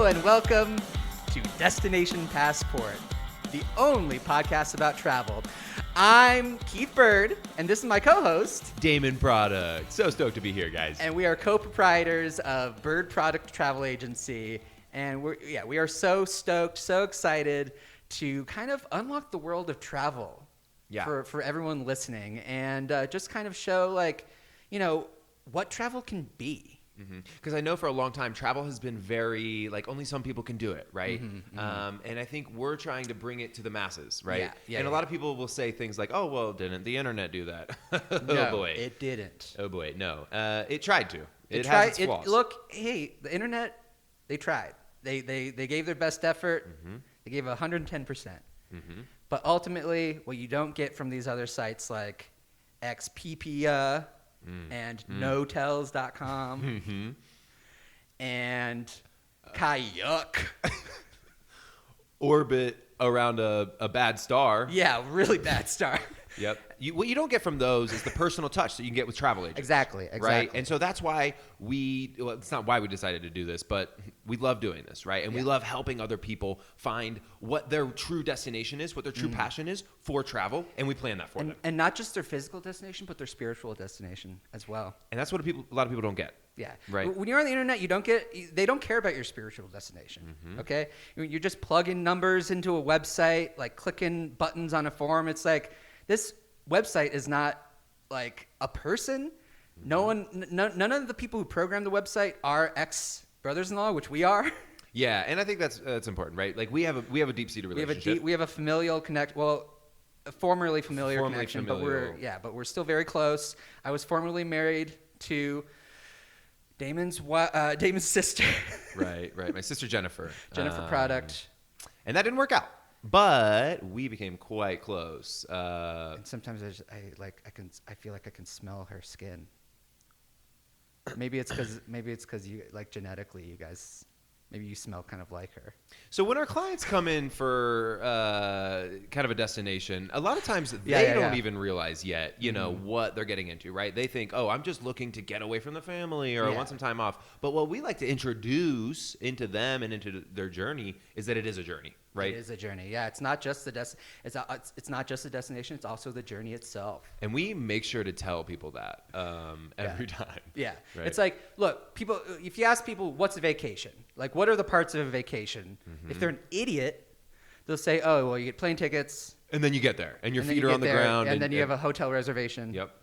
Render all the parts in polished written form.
Hello and welcome to Destination Passport, the only podcast about travel. I'm Keith Berd, and this is my co-host, Damon Product. So stoked to be here, guys. and we are co-proprietors of Berd Product Travel Agency. And we are so stoked, so excited to kind of unlock the world of travel for everyone listening, and just kind of show what travel can be. Because I know for a long time, travel has been very, only some people can do it, right? And I think we're trying to bring it to the masses, right? And a lot of people will say things like, oh, well, didn't the internet do that? No, boy. it didn't. Oh, boy, no. It tried to. It tried, has its flaws. The internet, they tried. They gave their best effort. They gave 110%. But ultimately, what you don't get from these other sites like Expedia and Notels.com and Kayak. Orbit around a bad star. Yeah, really bad star. Yep. What you don't get from those is the personal touch that you can get with travel agents. Exactly. Right? And so that's why it's not why we decided to do this, but we love doing this, right? And we love helping other people find what their true destination is, what their true passion is for travel, and we plan that for them. And not just their physical destination, but their spiritual destination as well. And that's what a lot of people don't get. Yeah. Right. When you're on the internet, they don't care about your spiritual destination. Okay? You're just plugging numbers into a website, like clicking buttons on a form. It's like, this website is not like a person. None of the people who program the website are ex-brothers-in-law, which we are. Yeah, and I think that's important, right? Like we have a deep-seated relationship. We have a familial connect. Well, a formerly familiar connection, but we're still very close. I was formerly married to Damon's sister. Right. My sister Jennifer. Jennifer Product. And that didn't work out. But we became quite close. And sometimes I feel like I can smell her skin. Maybe it's because you genetically you guys, maybe you smell kind of like her. So when our clients come in for kind of a destination, a lot of times they don't even realize yet, what they're getting into, right? They think, oh, I'm just looking to get away from the family or I want some time off. But what we like to introduce into them and into their journey is that it is a journey. Right. It is a journey. Yeah, it's not just it's not just the destination. It's also the journey itself. And we make sure to tell people that every time. Yeah, right? It's like, look, people. If you ask people what's a vacation, like what are the parts of a vacation, if they're an idiot, they'll say, oh, well, you get plane tickets, and then you get there, and your feet are on the ground, and then you have a hotel reservation. Yep.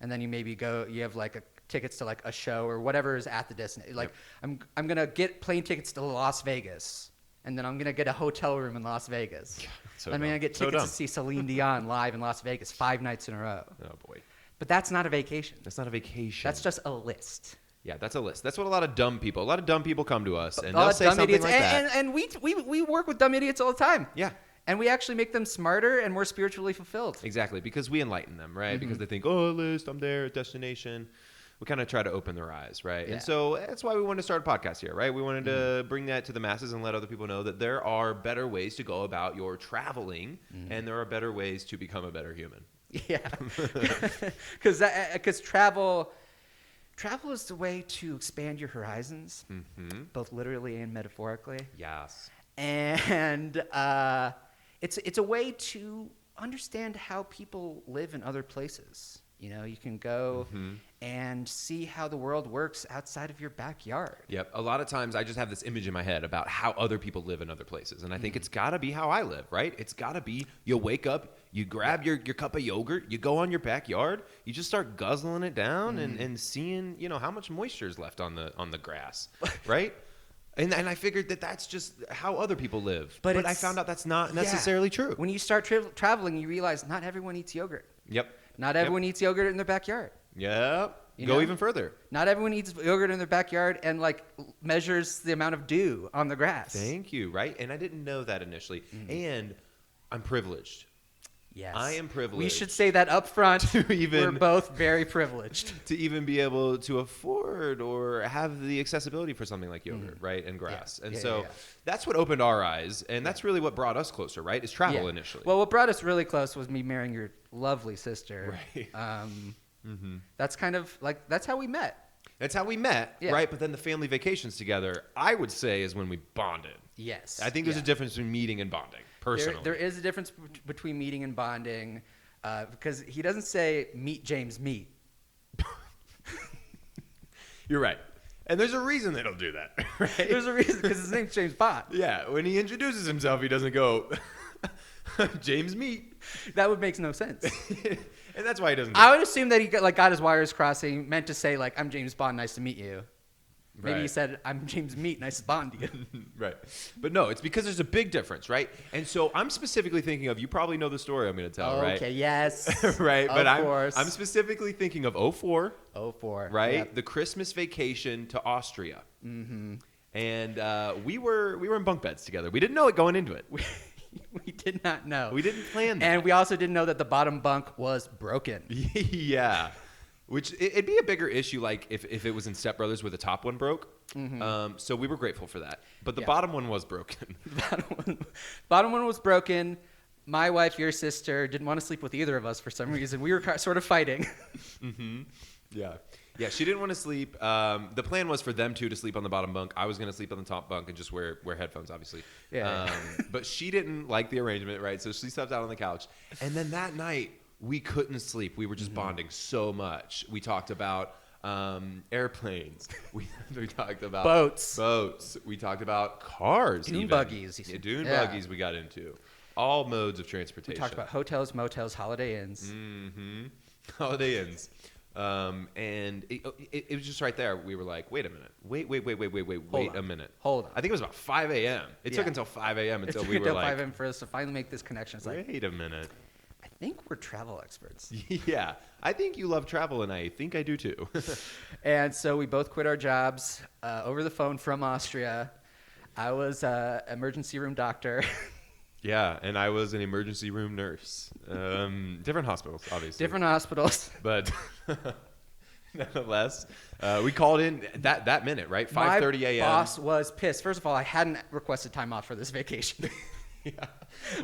And then you maybe you have tickets to a show or whatever is at the destination. I'm gonna get plane tickets to Las Vegas. And then I'm going to get a hotel room in Las Vegas. I'm going to get tickets to see Celine Dion live in Las Vegas 5 nights in a row. Oh, boy. But that's not a vacation. That's not a vacation. That's just a list. Yeah, that's a list. That's what a lot of dumb people come to us, and they'll say something idiots. like that. And we work with dumb idiots all the time. Yeah. And we actually make them smarter and more spiritually fulfilled. Exactly, because we enlighten them, right? Because they think, oh, a list, I'm there, destination. We kind of try to open their eyes, right? Yeah. And so that's why we wanted to start a podcast here, right? We wanted to bring that to the masses and let other people know that there are better ways to go about your traveling, and there are better ways to become a better human. Yeah, because travel is the way to expand your horizons, both literally and metaphorically. Yes, and it's a way to understand how people live in other places. You can go and see how the world works outside of your backyard. Yep. A lot of times I just have this image in my head about how other people live in other places. And I think it's got to be how I live, right? It's got to be you wake up, you grab your cup of yogurt, you go on your backyard, you just start guzzling it down and seeing, how much moisture is left on the grass, right? And I figured that's just how other people live. But I found out that's not necessarily true. When you start traveling, you realize not everyone eats yogurt. Yep. Not everyone eats yogurt in their backyard. Yep. Go even further. Not everyone eats yogurt in their backyard and measures the amount of dew on the grass. Thank you. Right. And I didn't know that initially. And I'm privileged. Yes. I am privileged. We should say that up front. We're both very privileged. To even be able to afford or have the accessibility for something like yogurt, right, and grass. Yeah. And that's what opened our eyes, and that's really what brought us closer, right, is travel initially. Well, what brought us really close was me marrying your lovely sister. Right. That's kind of that's how we met. That's how we met, right? But then the family vacations together, I would say, is when we bonded. Yes. I think there's a difference between meeting and bonding, personally. There is a difference between meeting and bonding because he doesn't say, meet James, meet. You're right. And there's a reason they don't do that, right? There's a reason, because his name's James Bond. Yeah, when he introduces himself, he doesn't go, James Meat. That would make no sense. And that's why he doesn't. I would assume that he got his wires crossed. He meant to say, I'm James Bond, nice to meet you. Maybe he said, I'm James Meat, nice to bond you. Right. But no, it's because there's a big difference, right? And so I'm specifically thinking of, you probably know the story I'm going to tell, right? Okay, yes. Right, of but course. I'm specifically thinking of 04. 04. Right? Yep. The Christmas vacation to Austria. Mm-hmm. And we were in bunk beds together. We didn't know it going into it. We did not know. We didn't plan that. And we also didn't know that the bottom bunk was broken. Yeah. Which it'd be a bigger issue if it was in Step Brothers where the top one broke. Mm-hmm. So we were grateful for that. But the bottom one was broken. Bottom one was broken. My wife, your sister, didn't want to sleep with either of us for some reason. We were sort of fighting. Mm-hmm. Yeah. Yeah, she didn't want to sleep. The plan was for them two to sleep on the bottom bunk. I was going to sleep on the top bunk and just wear headphones, obviously. Yeah. But she didn't like the arrangement, right? So she slept out on the couch. And then that night, we couldn't sleep. We were just bonding so much. We talked about airplanes. We talked about boats. We talked about cars. Dune buggies. Yeah, buggies we got into. All modes of transportation. We talked about hotels, motels, Holiday Inns. Mm-hmm. Holiday Inns. And it was just right there. We were like, wait a minute. Wait a minute. Hold on. I think it was about 5 a.m. It took until 5 a.m. until we were like, 5 a.m. for us to finally make this connection. It's like, wait a minute. I think we're travel experts. Yeah. I think you love travel, and I think I do too. And so we both quit our jobs over the phone from Austria. I was an emergency room doctor. Yeah, and I was an emergency room nurse. Different hospitals, obviously. Different hospitals. But nonetheless, we called in that minute, right? 5:30 a.m. My boss was pissed. First of all, I hadn't requested time off for this vacation. Yeah.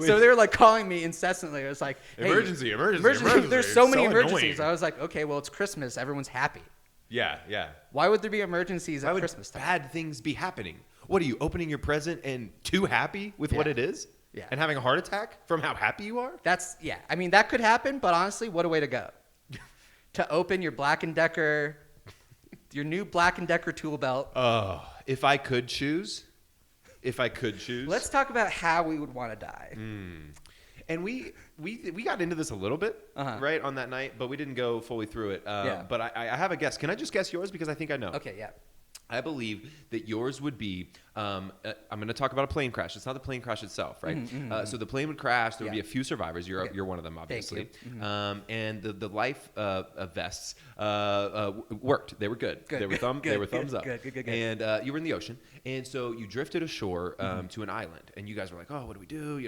So they were calling me incessantly. It was like, hey, emergency. There's so many emergencies. Annoying. I was like, okay, well, it's Christmas. Everyone's happy. Yeah. Why would there be emergencies at Christmas time? Why would bad things be happening? What are you, opening your present and too happy with what it is? Yeah. And having a heart attack from how happy you are? I mean, that could happen, but honestly, what a way to go. To open your your new Black & Decker tool belt. Oh, if I could choose. Let's talk about how we would want to die. And we got into this a little bit, right, on that night, but we didn't go fully through it. But I have a guess. Can I just guess yours? Because I think I know. Okay, yeah. I believe that yours would be, I'm going to talk about a plane crash. It's not the plane crash itself, right? So the plane would crash. There would be a few survivors. You're one of them, obviously. And the life vests worked. They were good. They were thumbs up. Good. And you were in the ocean. And so you drifted ashore to an island. And you guys were like, oh, what do we do?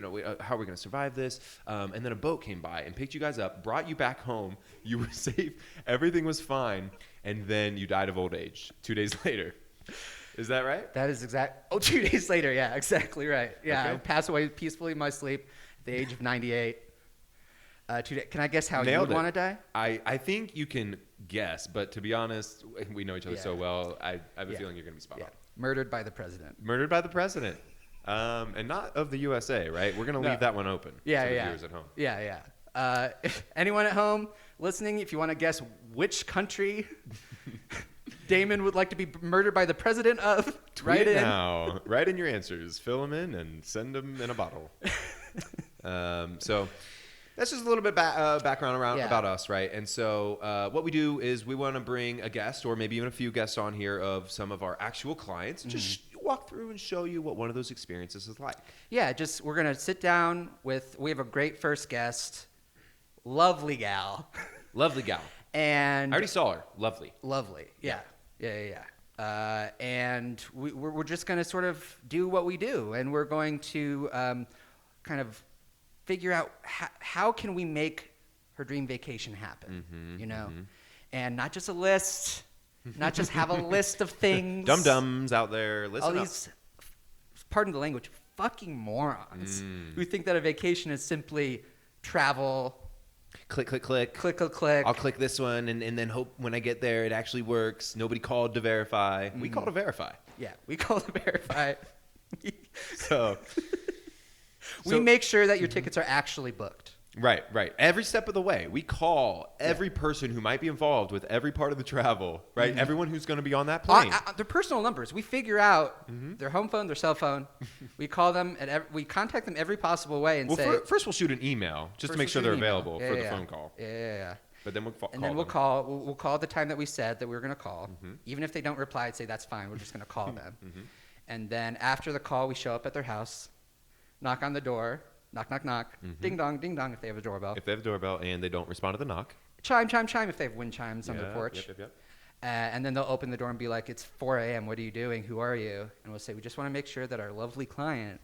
How are we going to survive this? And then a boat came by and picked you guys up, brought you back home. You were safe. Everything was fine. And then you died of old age 2 days later. Is that right? That is exact. Oh, 2 days later. Yeah, exactly right. Yeah, Okay. I passed away peacefully in my sleep at the age of 98. Can I guess how you would want to die? I think you can guess, but to be honest, we know each other so well. I have a feeling you're going to be spot on. Murdered by the president. Murdered by the president. And not of the USA, right? We're going to leave that one open for the viewers at home. Yeah. If anyone at home listening, if you want to guess which country Damon would like to be murdered by the president of, write in. Now. Write in your answers. Fill them in and send them in a bottle. So that's just a little bit background about us, right? And so what we do is we want to bring a guest or maybe even a few guests on here of some of our actual clients and just walk through and show you what one of those experiences is like. Yeah, we're going to sit down we have a great first guest. Lovely gal. And I already saw her. Lovely. Yeah. And we're just going to sort of do what we do. And we're going to kind of figure out how can we make her dream vacation happen, And not just a list, not just have a list of things. Dum-dums out there. Listen all these, pardon the language, fucking morons who think that a vacation is simply travel, Click, click, click. Click, click, click. I'll click this one and then hope when I get there it actually works. Nobody called to verify. We call to verify. Yeah, we call to verify. So we make sure that your tickets are actually booked. Right. Every step of the way, we call every person who might be involved with every part of the travel, right? Everyone who's going to be on that plane. Their personal numbers. We figure out their home phone, their cell phone. We call them, we contact them every possible way and say... First we'll shoot an email just to make sure they're available for the phone call. Yeah. But then we'll call And then we'll call at the time that we said that we were going to call. Even if they don't reply, I'd say, that's fine. We're just going to call them. And then after the call, we show up at their house, knock on the door. Knock, knock, knock. Ding dong if they have a doorbell. If they have a doorbell and they don't respond to the knock. Chime if they have wind chimes on their porch. Yep. And then they'll open the door and be like, it's 4 a.m. What are you doing? Who are you? And we'll say, we just want to make sure that our lovely client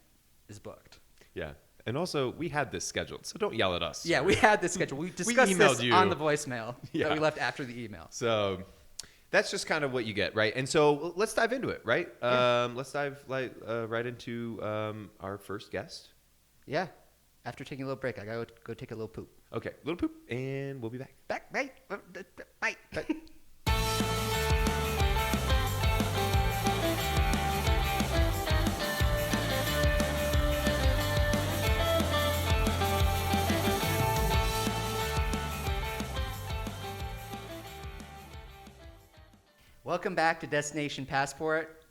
is booked. Yeah. And also, we had this scheduled, so don't yell at us. Yeah, we had this scheduled. We discussed this you. on the voicemail that we left after the email. So that's just kind of what you get, right? And so let's dive into it, right? Yeah. Let's dive right into our first guest. Yeah. After taking a little break, I gotta go take a little poop. Okay, little poop, and we'll be back. Bye. Welcome back to Destination Passport.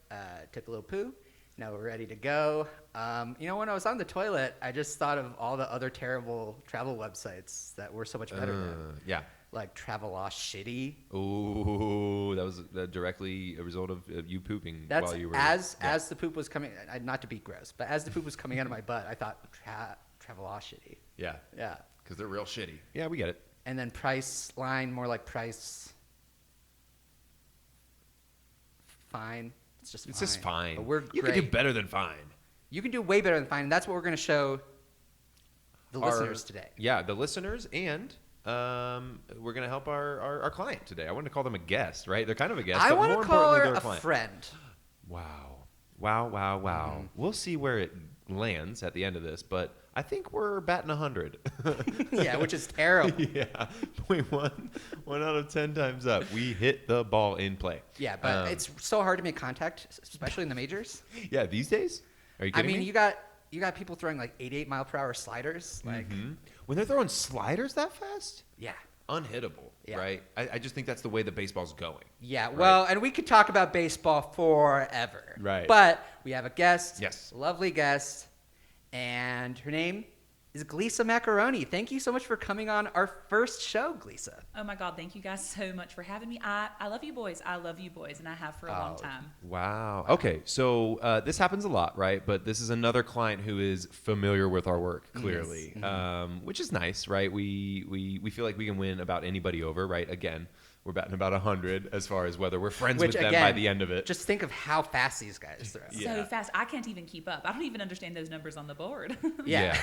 Took a little poo. Now we're ready to go. When I was on the toilet, I just thought of all the other terrible travel websites that were so much better than. Yeah. Like Travelogue Shitty. Ooh, that was directly a result of you pooping That's while you were... as the poop was coming, not to be gross, but as the poop was coming out of my butt, I thought Travelogue Shitty. Yeah. Yeah. Because they're real shitty. Yeah, we get it. And then Priceline, more like Price... Fine. It's just fine. But You can do better than fine. You can do way better than fine, and that's what we're going to show the listeners today. Yeah, the listeners, and we're going to help our client today. I wanted to call them a guest, right? They're kind of a guest, I but want more to call her importantly, they're a client. friend. Wow. We'll see where it lands at the end of this, but I think we're batting 100. Yeah, which is terrible. Yeah, 0.1 out of 10 times up. We hit the ball in play. Yeah, but it's so hard to make contact, especially in the majors. Yeah, these days? Are you kidding me? you got people throwing like 88-mile-per-hour sliders. Like, when they're throwing sliders that fast? Yeah. Unhittable, Yeah. right? I just think that's the way the baseball's going. Yeah, right? well, and we could talk about baseball forever. Right. But we have a guest. Yes. Lovely guest. And her name is Gleesa Macaroni. Thank you so much for coming on our first show, Gleesa. Oh my God, thank you guys so much for having me. I love you boys. I love you boys, and I have for a long time. Wow. Okay, so this happens a lot, right? But this is another client who is familiar with our work, clearly, which is nice, right? We feel like we can win about anybody over, right? Again, we're batting about 100 as far as whether we're friends with them by the end of it. Just think of how fast these guys throw. Yeah. So fast, I can't even keep up. I don't even understand those numbers on the board. Yeah.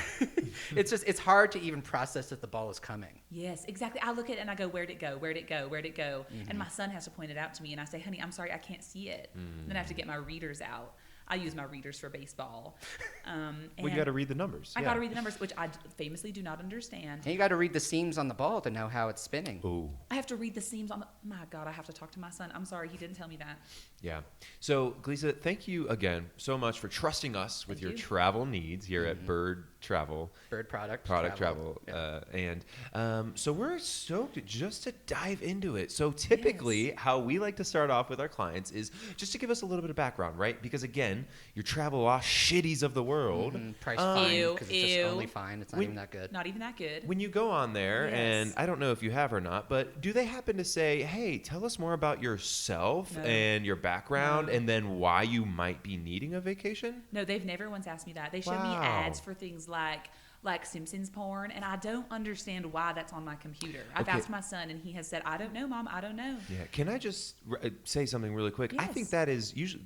It's hard to even process that the ball is coming. Yes, exactly. I look at it and I go, where'd it go? Where'd it go? Where'd it go? And my son has to point it out to me, and I say, honey, I'm sorry, I can't see it. Then I have to get my readers out. I use my readers for baseball. Well, you got to read the numbers. I got to read the numbers, which I famously do not understand. And you got to read the seams on the ball to know how it's spinning. Ooh. I have to read the seams on the... My God, I have to talk to my son. I'm sorry, he didn't tell me that. Yeah. So, Gleesa, thank you again so much for trusting us with your travel needs here at Berd Travel. Berd Product Travel. Yeah. So we're stoked just to dive into it. So typically how we like to start off with our clients is just to give us a little bit of background, right? Because again, your Travelogue shitties of the world. Price fine, because it's Ew. just only fine. It's not even that good. Not even that good. When you go on there, and I don't know if you have or not, but do they happen to say, hey, tell us more about yourself and your background and then why you might be needing a vacation? No, they've never once asked me that. They show me ads for things like Simpsons porn, and I don't understand why that's on my computer. I've asked my son, and he has said, I don't know, Mom, I don't know. Yeah. Can I just say something really quick? I think that is usually,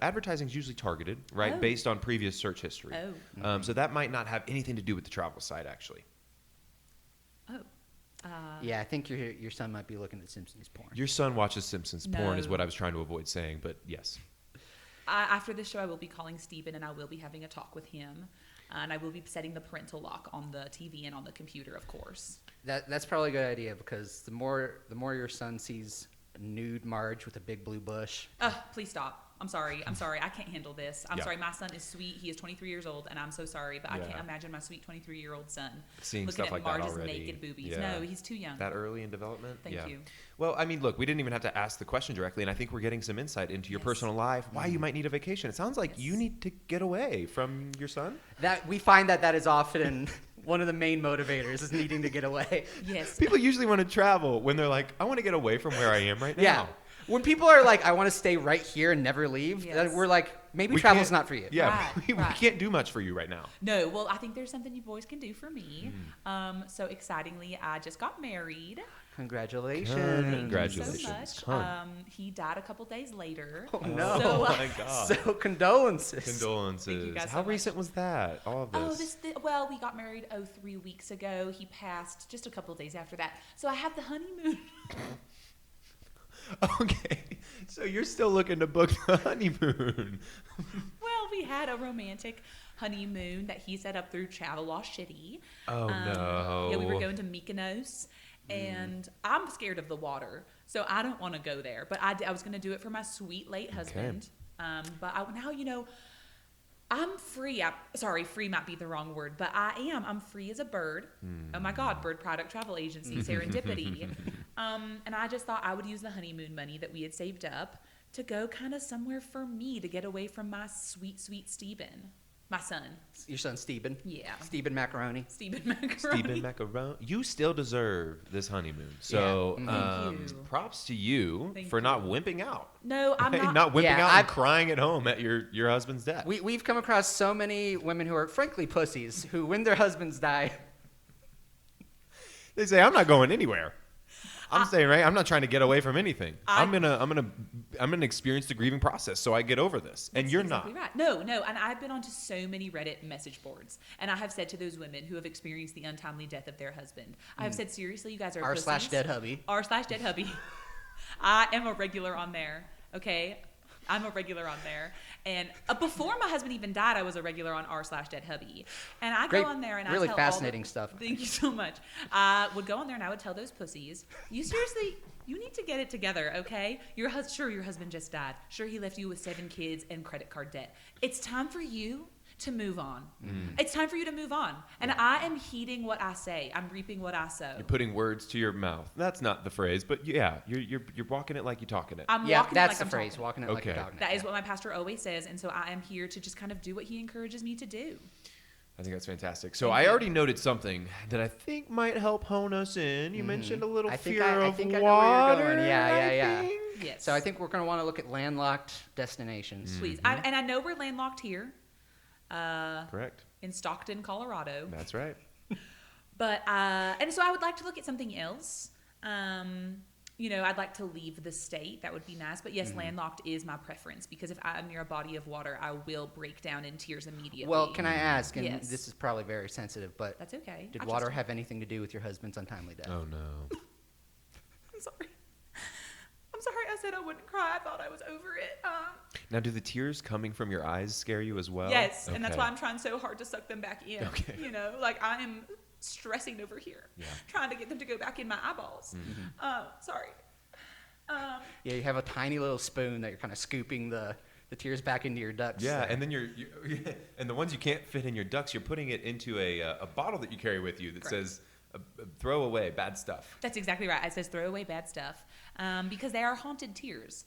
advertising is usually targeted, right, based on previous search history. So that might not have anything to do with the travel site, actually. Yeah, I think your son might be looking at Simpsons porn. Your son watches Simpsons porn is what I was trying to avoid saying, but yes. After this show, I will be calling Steven, and I will be having a talk with him. And I will be setting the parental lock on the TV and on the computer, of course. That's probably a good idea because the more your son sees nude Marge with a big blue bush. Please stop. I'm sorry. I can't handle this. I'm sorry. My son is sweet. He is 23 years old, and I'm so sorry, but I can't imagine my sweet 23-year-old son seeing looking stuff at like Marge's that already. naked boobies. Yeah. No, he's too young. That early in development? Thank you. Well, I mean, look, we didn't even have to ask the question directly, and I think we're getting some insight into your personal life, why you might need a vacation. It sounds like you need to get away from your son. That we find that is often one of the main motivators is needing to get away. Yes. People usually want to travel when they're like, I want to get away from where I am right now. Yeah. When people are like, I want to stay right here and never leave, we're like, maybe travel's not for you. Yeah, Right, we right. can't do much for you right now. No, well, I think there's something you boys can do for me. So excitingly, I just got married. Congratulations. Congratulations. So much. Ton. He died a couple days later. Oh, no. So, my God. So condolences. Condolences. Thank you guys How so much. recent was that? All of this. Well, we got married 3 weeks ago. He passed just a couple days after that. So I have the honeymoon. Okay. So you're still looking to book the honeymoon. Well, we had a romantic honeymoon that he set up through Travelodge City. Oh, no. Yeah, we were going to Mykonos, and I'm scared of the water, so I don't want to go there. But I was going to do it for my sweet late husband. But now, I'm free. Sorry, free might be the wrong word, but I'm free as a bird. Oh my God, Berd Product Travel Agency, serendipity. And I just thought I would use the honeymoon money that we had saved up to go kind of somewhere for me to get away from my sweet, sweet Stephen, my son. Your son, Stephen? Yeah. Stephen Macaroni. Stephen Macaroni. Stephen Macaroni. You still deserve this honeymoon. So Thank you. props to you Thank for not you. wimping out. No, I'm not. Not wimping Yeah, out I've- and crying at home at your husband's death. We've come across so many women who are frankly pussies who, when their husbands die, They say, I'm not going anywhere. I'm staying right. I'm not trying to get away from anything. I'm gonna experience the grieving process so I get over this. And you're exactly not. Right. No. And I've been onto so many Reddit message boards, and I have said to those women who have experienced the untimely death of their husband, I have said, seriously, you guys are r/dead hubby. r/dead hubby. I am a regular on there. Okay. I'm a regular on there. And before my husband even died, I was a regular on r/dead hubby. And I Great, go on there and really I tell fascinating stuff. Thank you so much. I would go on there and I would tell those pussies, you need to get it together, okay? Your husband just died. Sure, he left you with 7 kids and credit card debt. It's time for you to move on. It's time for you to move on. And I am heeding what I say. I'm reaping what I sow. You're putting words to your mouth. That's not the phrase, but yeah, you're walking it like you're talking it. I'm Yeah, walking that's it like the I'm phrase, talking. walking it like you're Okay. talking it. That is what my pastor always says, and so I am here to just kind of do what he encourages me to do. I think that's fantastic. So I already noted something that I think might help hone us in. You mentioned a little I think fear I of think I water. know where you're going. Yeah. I think. Yes. So I think we're going to want to look at landlocked destinations. Please. And I know we're landlocked here Correct. in Stockton, Colorado. That's right. But and so I would like to look at something else. I'd like to leave the state. That would be nice. But yes, landlocked is my preference because if I'm near a body of water, I will break down in tears immediately. Well, can I ask, and Yes. this is probably very sensitive, but That's okay. did I water trust him. have anything to do with your husband's untimely death? Oh no. I'm sorry. I'm sorry. I said I wouldn't cry. I thought I was over it. Now, do the tears coming from your eyes scare you as well? Yes, and that's Okay. why I'm trying so hard to suck them back in. Okay. Like I am stressing over here, trying to get them to go back in my eyeballs. Sorry. Yeah, you have a tiny little spoon that you're kind of scooping the tears back into your ducts. Yeah, there. and then and the ones you can't fit in your ducts, you're putting it into a bottle that you carry with you that Correct. says throw away bad stuff. That's exactly right. It says throw away bad stuff because they are haunted tears.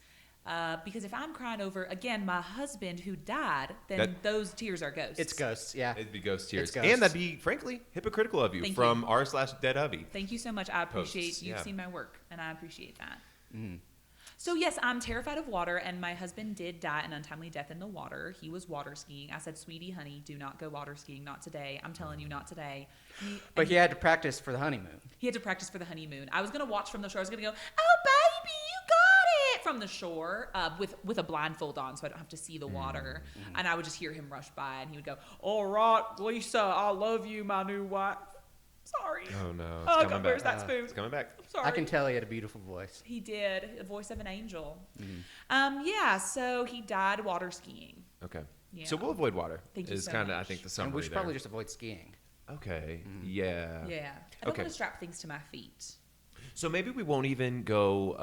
Because if I'm crying over, again, my husband who died, then those tears are ghosts. It's ghosts, yeah. It'd be ghost tears. ghosts. And that'd be, frankly, hypocritical of you Thank from you. r/dead hubby. Thank you so much. I appreciate Posts, you've yeah. seen my work, and I appreciate that. So yes, I'm terrified of water, and my husband did die an untimely death in the water. He was water skiing. I said, sweetie, honey, do not go water skiing. Not today. I'm telling you, not today. But he had to practice for the honeymoon. He had to practice for the honeymoon. I was going to watch from the shore. I was going to go, oh, baby, you got it, from the shore with a blindfold on so I don't have to see the water. And I would just hear him rush by, and he would go, all right, Lisa, I love you, my new wife. Sorry. Oh no. Oh, It's God, coming where's back. that spoon? It's coming back. Sorry. I can tell he had a beautiful voice. He did. The voice of an angel. So he died water skiing. Okay. Yeah. So we'll avoid water. Thank you is so kind of, I much. think, the And summary we should there. probably just avoid skiing. Okay. Yeah. Yeah. I don't Okay. want to strap things to my feet. So maybe we won't even go.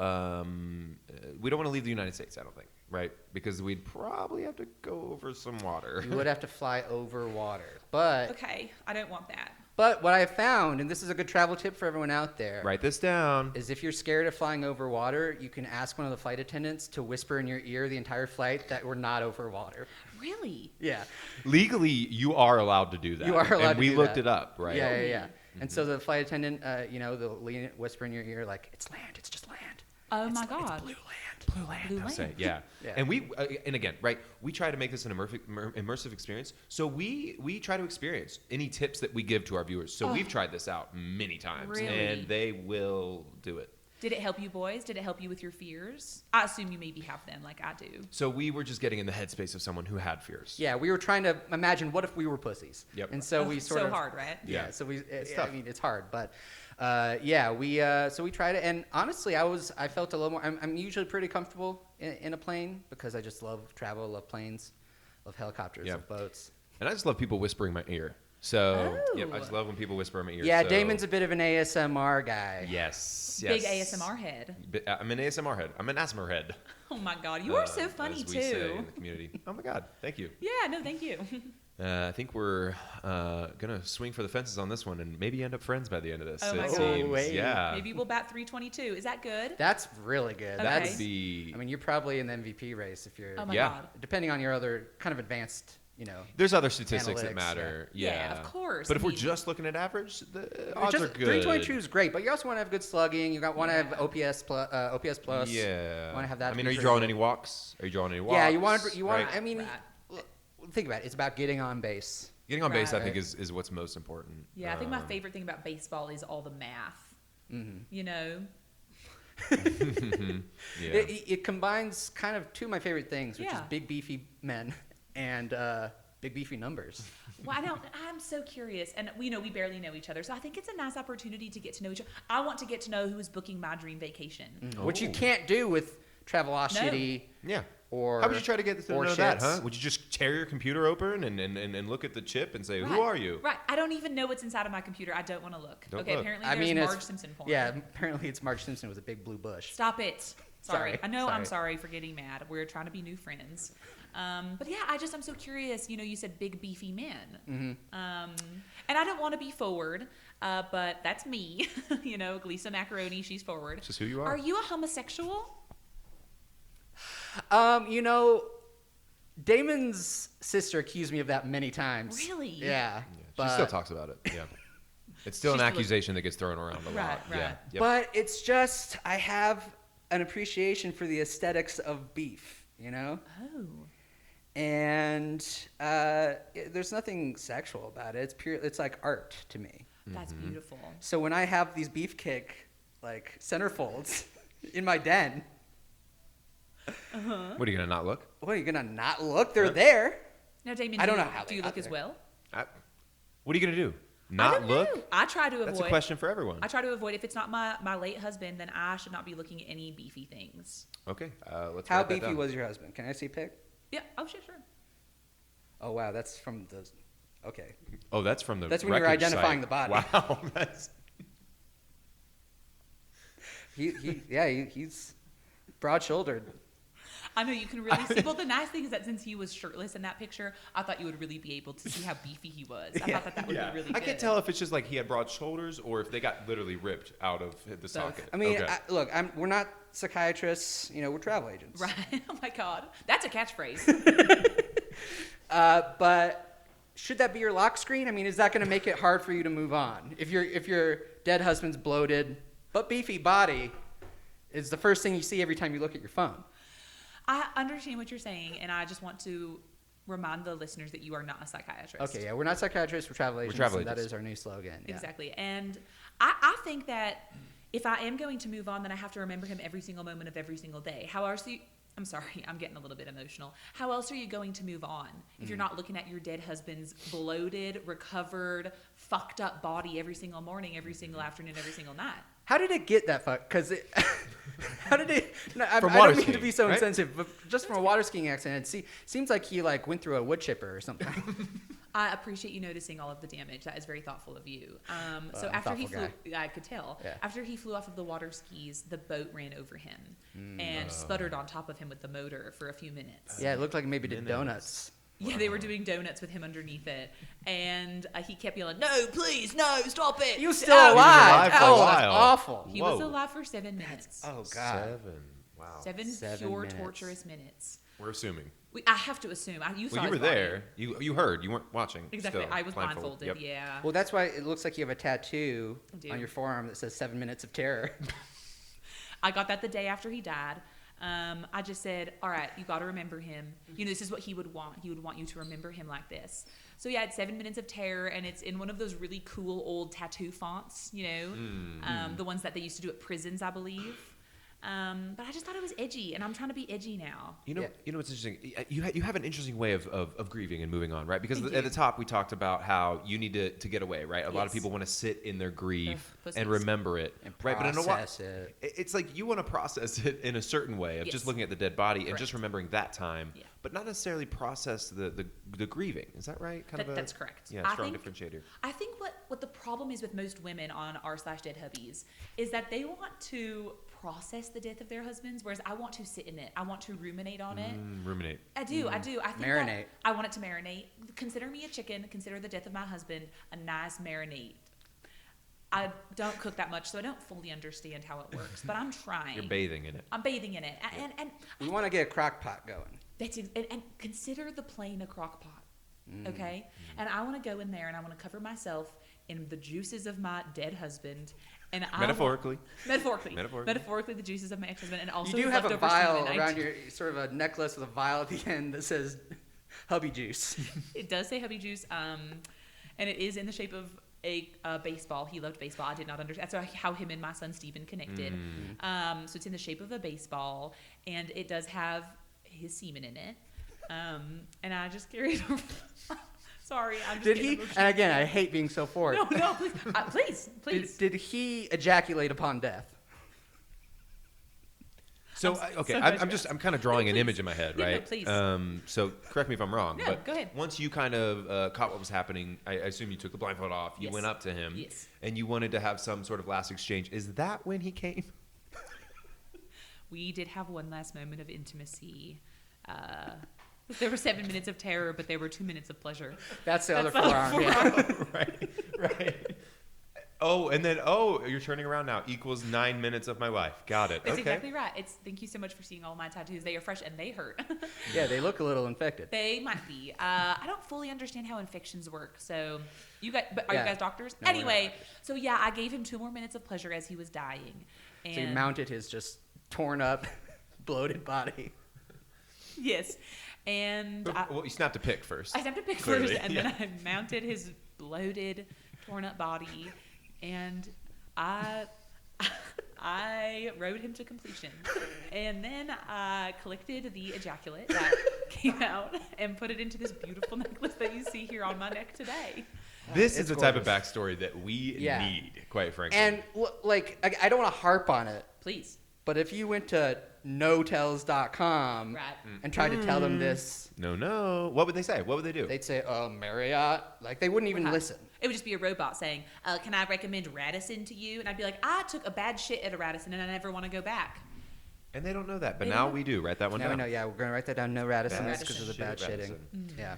We don't want to leave the United States, I don't think, right? Because we'd probably have to go over some water. You would have to fly over water. But Okay, I don't want that. what I found, and this is a good travel tip for everyone out there, Write this down. is if you're scared of flying over water, you can ask one of the flight attendants to whisper in your ear the entire flight that we're not over water. Really? Yeah. Legally, you are allowed to do that. You are allowed and to we do looked that. it up, right? Yeah, yeah, yeah. And so the flight attendant, they'll whisper in your ear like, "It's land. It's just land. Oh It's- my God. It's blue land. Blue land. Blue I'll say, land. yeah. Yeah. And and again, right? We try to make this an immersive experience. So we try to experience any tips that we give to our viewers. So we've tried this out many times, Really? and they will do it. Did it help you boys? Did it help you with your fears? I assume you maybe have them like I do. So we were just getting in the headspace of someone who had fears. Yeah, we were trying to imagine what if we were pussies. Yep. And so we sort so of hard, right? Yeah. So It's I tough. mean, it's hard, but we tried it, and honestly, I felt a little more. I'm usually pretty comfortable in a plane because I just love travel, love planes, love helicopters, Yeah. love boats. And I just love people whispering in my ear. So Oh. yep, I just love when people whisper in my ear. Yeah, so, Damon's a bit of an ASMR guy. yes, Big yes. ASMR head. I'm an ASMR head. I'm an ASMR head. Oh my God, you are so funny as we say too. in the community. Oh my God, thank you. Yeah, no, thank you. I think we're gonna swing for the fences on this one and maybe end up friends by the end of this. Oh my it God. seems. Wait. Yeah. Maybe we'll bat 322. Is that good? That's really good. Okay. that That's. would be. I mean, you're probably in the MVP race if you're. Oh my Yeah. God. Depending on your other kind of advanced, There's other statistics that Analytics, matter. yeah. Yeah. Yeah, of course. But if I we're mean- just looking at average, the odds are good. 322 is great, but you also want to have good slugging. You want to have OPS plus. Yeah. Want to have that. I mean, to are be you pretty drawing good. any walks? Are you drawing any walks? Yeah, you want. Right. I mean, think about it. It's about getting on base. Getting on base, I Right. think, is what's most important. Yeah, I think my favorite thing about baseball is all the math. Mm-hmm. You know? Yeah. It combines kind of two of my favorite things, which is Yeah. big beefy men and big beefy numbers. Well, I'm so curious, and we barely know each other, so I think it's a nice opportunity to get to know each other. I want to get to know who is booking my dream vacation. Which you Oh. can't do with Travelocity Yeah. or. How would you try to get to or know that, shits. huh? Would you just tear your computer open and look at the chip and say, Right. who are you? Right. I don't even know what's inside of my computer. I don't want to look. Don't Okay, look. apparently I there's mean, Marge Simpson porn. Yeah, apparently it's Marge Simpson with a big blue bush. Stop it. Sorry. I know I'm Sorry. sorry for getting mad. We're trying to be new friends. But yeah, I'm so curious. You said big beefy men. Mm-hmm. And I don't want to be forward, but that's me. Gleesa Macaroni, she's forward. It's just who you are. Are you a homosexual? Damon's sister accused me of that many times. Really? Yeah. She still talks about it. Yeah. It's still She's an still- accusation that gets thrown around a lot. Right, Yeah. right. Yep. But it's just I have an appreciation for the aesthetics of beef, Oh. and there's nothing sexual about it. It's pure. It's like art to me. That's Mm-hmm. beautiful. So when I have these beefcake like centerfolds in my den, What, are you going to not look? what are you gonna not look? They're there. Now, Damien, I do don't you, know how do they you got look as there. well? What are you going to do? I Not don't look? know. I try to avoid. That's a question for everyone. I try to avoid. If it's not my late husband, then I should not be looking at any beefy things. Okay. Let's How write that beefy down. was your husband? Can I see a pic? Yeah. Oh, sure. Oh wow, that's from the. Okay. Oh, that's from the That's when you're wreckage identifying site. the body. Wow. That's... He's broad-shouldered. I know you can really see. Well, the nice thing is that since he was shirtless in that picture, I thought you would really be able to see how beefy he was. I thought that would be really good. I can't tell if it's just like he had broad shoulders or if they got literally ripped out of the socket. I mean, Okay. look, we're not psychiatrists. We're travel agents. Right. Oh my God. That's a catchphrase. But should that be your lock screen? I mean, is that going to make it hard for you to move on? If your dead husband's bloated but beefy body is the first thing you see every time you look at your phone. I understand what you're saying, and I just want to remind the listeners that you are not a psychiatrist. Okay, yeah, we're not psychiatrists, we're travel agents. travel and that agents. is our new slogan. Yeah. Exactly. And I think that if I am going to move on, then I have to remember him every single moment of every single day. I'm sorry, I'm getting a little bit emotional. How else are you going to move on if you're not looking at your dead husband's bloated, recovered, fucked up body every single morning, every single afternoon, every single night? How did it get that fucked? Because how did it? No, I From don't water mean to skiing, be so right? insensitive, but just from a water skiing accident, seems like he like went through a wood chipper or something. I appreciate you noticing all of the damage. That is very thoughtful of you. So I'm after he thoughtful flew, I could tell. Yeah. After he flew off of the water skis, the boat ran over him and sputtered on top of him with the motor for a few minutes. Yeah, it looked like maybe did donuts. Yeah, they were doing donuts with him underneath it, and he kept yelling, "No, please, no, stop it!" He was still Ow." alive. He was alive for a Oh, that's while. awful. He was alive for 7 minutes. Oh God. 7. Wow. Seven 7 pure minutes. torturous minutes. We're assuming. I have to assume. You saw Well, you were his body. there. You heard. You weren't watching. Exactly. Still, I was blindfolded. Yep. Yeah. Well, that's why it looks like you have a tattoo I do. on your forearm that says 7 minutes of terror. I got that the day after he died. I just said, all right, you got to remember him. You know, this is what he would want. He would want you to remember him like this. So yeah, it's 7 minutes of terror, and it's in one of those really cool old tattoo fonts, you know, the ones that they used to do at prisons, I believe. But I just thought it was edgy, and I'm trying to be edgy now. You know, Yeah. you know what's interesting? You have an interesting way of grieving and moving on, right? Because Thank at you. the top we talked about how you need to get away, right? A lot of Yes. people want to sit in their grief pussies. and remember it, And right? But in a while, process it. it's like you want to process it in a certain way of Yes. just looking at the dead body and Correct. just remembering that time, Yeah. but not necessarily process the grieving. Is that right? That's correct. Yeah, I strong think- differentiator. I think what the problem is with most women on r/dead hubbies is that they want to process the death of their husbands, whereas I want to sit in it. I want to ruminate on it. Ruminate. I do. I think Marinate. that I want it to marinate. Consider me a chicken. Consider the death of my husband a nice marinade. I don't cook that much, so I don't fully understand how it works, but I'm trying. You're bathing in it. I'm bathing in it, and We want to get a crock pot going. and consider the plane a crock pot, okay? And I want to go in there and I want to cover myself in the juices of my dead husband, and Metaphorically. metaphorically, the juices of my ex-husband, and also You do his have a leftover vial semen. around your sort of a necklace with a vial at the end that says hubby juice. It does say hubby juice, and it is in the shape of a baseball. He loved baseball. I did not understand. That's how him and my son Steven connected. So it's in the shape of a baseball, and it does have his semen in it. And I just carried. Sorry, I'm just Did getting he? emotional. And again, I hate being so forward. No, please. Did he ejaculate upon death? So I'm okay, so I'm kind of drawing an please. image in my head, Yeah, no, right? please. So correct me if I'm wrong, No, but go ahead. once you kind of caught what was happening, I assume you took the blindfold off. You Yes. went up to him, Yes. and you wanted to have some sort of last exchange. Is that when he came? We did have one last moment of intimacy. There were 7 minutes of terror, but there were 2 minutes of pleasure. That's the other That's the forearm. other Yeah. right. Oh, and then you're turning around now. Equals 9 minutes of my life. Got it. That's Okay. exactly right. Thank you so much for seeing all my tattoos. They are fresh and they hurt. Yeah, they look a little infected. They might be. I don't fully understand how infections work. So you guys, but are Yeah. you guys doctors? No, we're not Anyway, doctors. so yeah, I gave him 2 more minutes of pleasure as he was dying. And So you mounted his just torn up, bloated body. Yes. And Well, you snapped a pic first. I snapped a pic Clearly, first, and yeah. then I mounted his bloated, torn up body, and I rode him to completion. And then I collected the ejaculate that came out and put it into this beautiful necklace that you see here on my neck today. This is It's the type of gorgeous. backstory that we Yeah. need, quite frankly. And like, I don't want to harp on it, Please. but if you went to notels.com Right. and tried to tell them this, no. What would they say? What would they do? they'd say, Marriott. Like, they wouldn't even Right. listen. It would just be a robot saying, can I recommend Radisson to you? And I'd be like, I took a bad shit at a Radisson and I never want to go back. And they don't know that, but They now don't. we do. Write that one Now we down. know, yeah, we're going to write that down. No Radisson Bad because of the shit, bad shitting. Radisson. Yeah.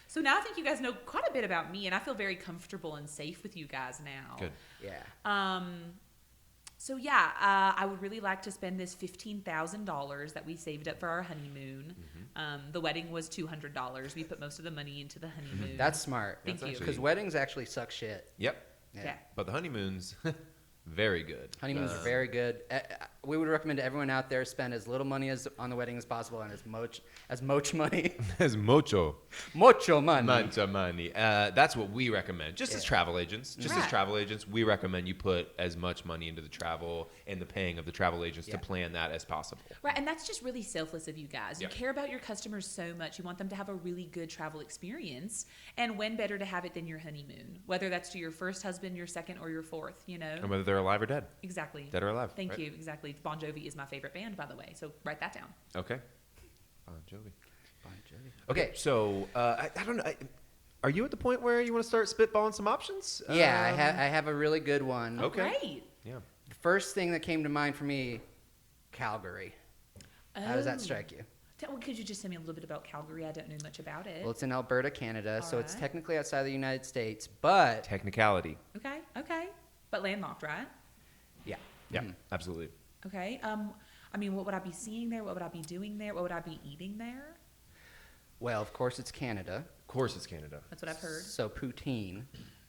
So now I think you guys know quite a bit about me, and I feel very comfortable and safe with you guys now. Good. Yeah. So yeah, I would really like to spend this $15,000 that we saved up for our honeymoon. The wedding was $200. We put most of the money into the honeymoon. That's smart. Thank you. Because weddings actually suck shit. Yep. Yeah. But the honeymoons, Very good. Honeymoons are very good. We would recommend to everyone out there spend as little money as on the wedding as possible and as much money. As mucho money. Mucho money. That's what we recommend. Just as travel agents. Just as Right. travel agents, we recommend you put as much money into the travel and the paying of the travel agents to plan that as possible. Right, and that's just really selfless of you guys. You Yeah. care about your customers so much. You want them to have a really good travel experience. And when better to have it than your honeymoon? Whether that's to your first husband, your second, or your fourth, you know? And whether they're alive or dead. Exactly. Dead or alive. Thank right? you, exactly. Bon Jovi is my favorite band, by the way, so write that down. Okay. Bon Jovi. Bon Jovi. Okay, so I don't know. Are you at the point where you want to start spitballing some options? Yeah, I have a really good one. Okay. Great. Yeah. The first thing that came to mind for me, Calgary. How does that strike you? Well, could you just tell me a little bit about Calgary? I don't know much about it. Well, it's in Alberta, Canada, so it's Alright. technically outside the United States, but Technicality. Okay. But landlocked, right? yeah. Yeah, Mhm. absolutely. Okay. I mean, what would I be seeing there? What would I be doing there? What would I be eating there? Well, of course it's Canada, Of course it's Canada. That's what I've heard. so poutine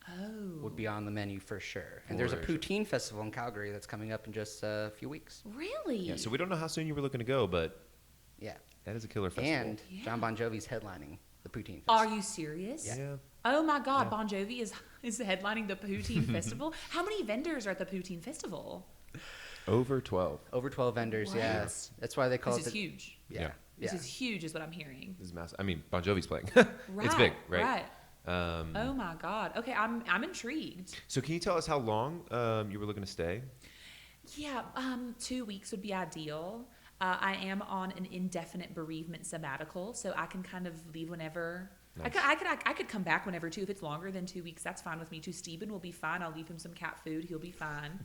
Oh. would be on the menu for sure. And there's a For sure. poutine festival in Calgary that's coming up in just a few weeks. Really? Yeah, so we don't know how soon you were looking to go, but Yeah. that is a killer festival. And Yeah. John Bon Jovi's headlining the poutine festival. Are you serious? yeah. Oh my God, Yeah. Bon Jovi is headlining the Poutine Festival. How many vendors are at the Poutine Festival? Over 12. Over 12 vendors, What? yeah. That's why they call This it is huge. Yeah. Yeah. This yeah. is huge, is what I'm hearing. This is massive. I mean, Bon Jovi's playing. Right. It's big, right? Right. Oh my God. Okay, I'm intrigued. So can you tell us how long you were looking to stay? Yeah, 2 weeks would be ideal. I am on an indefinite bereavement sabbatical, so I can kind of leave whenever. Nice. I could come back whenever too. If it's longer than 2 weeks, that's fine with me too. Steven will be fine. I'll leave him some cat food. He'll be fine.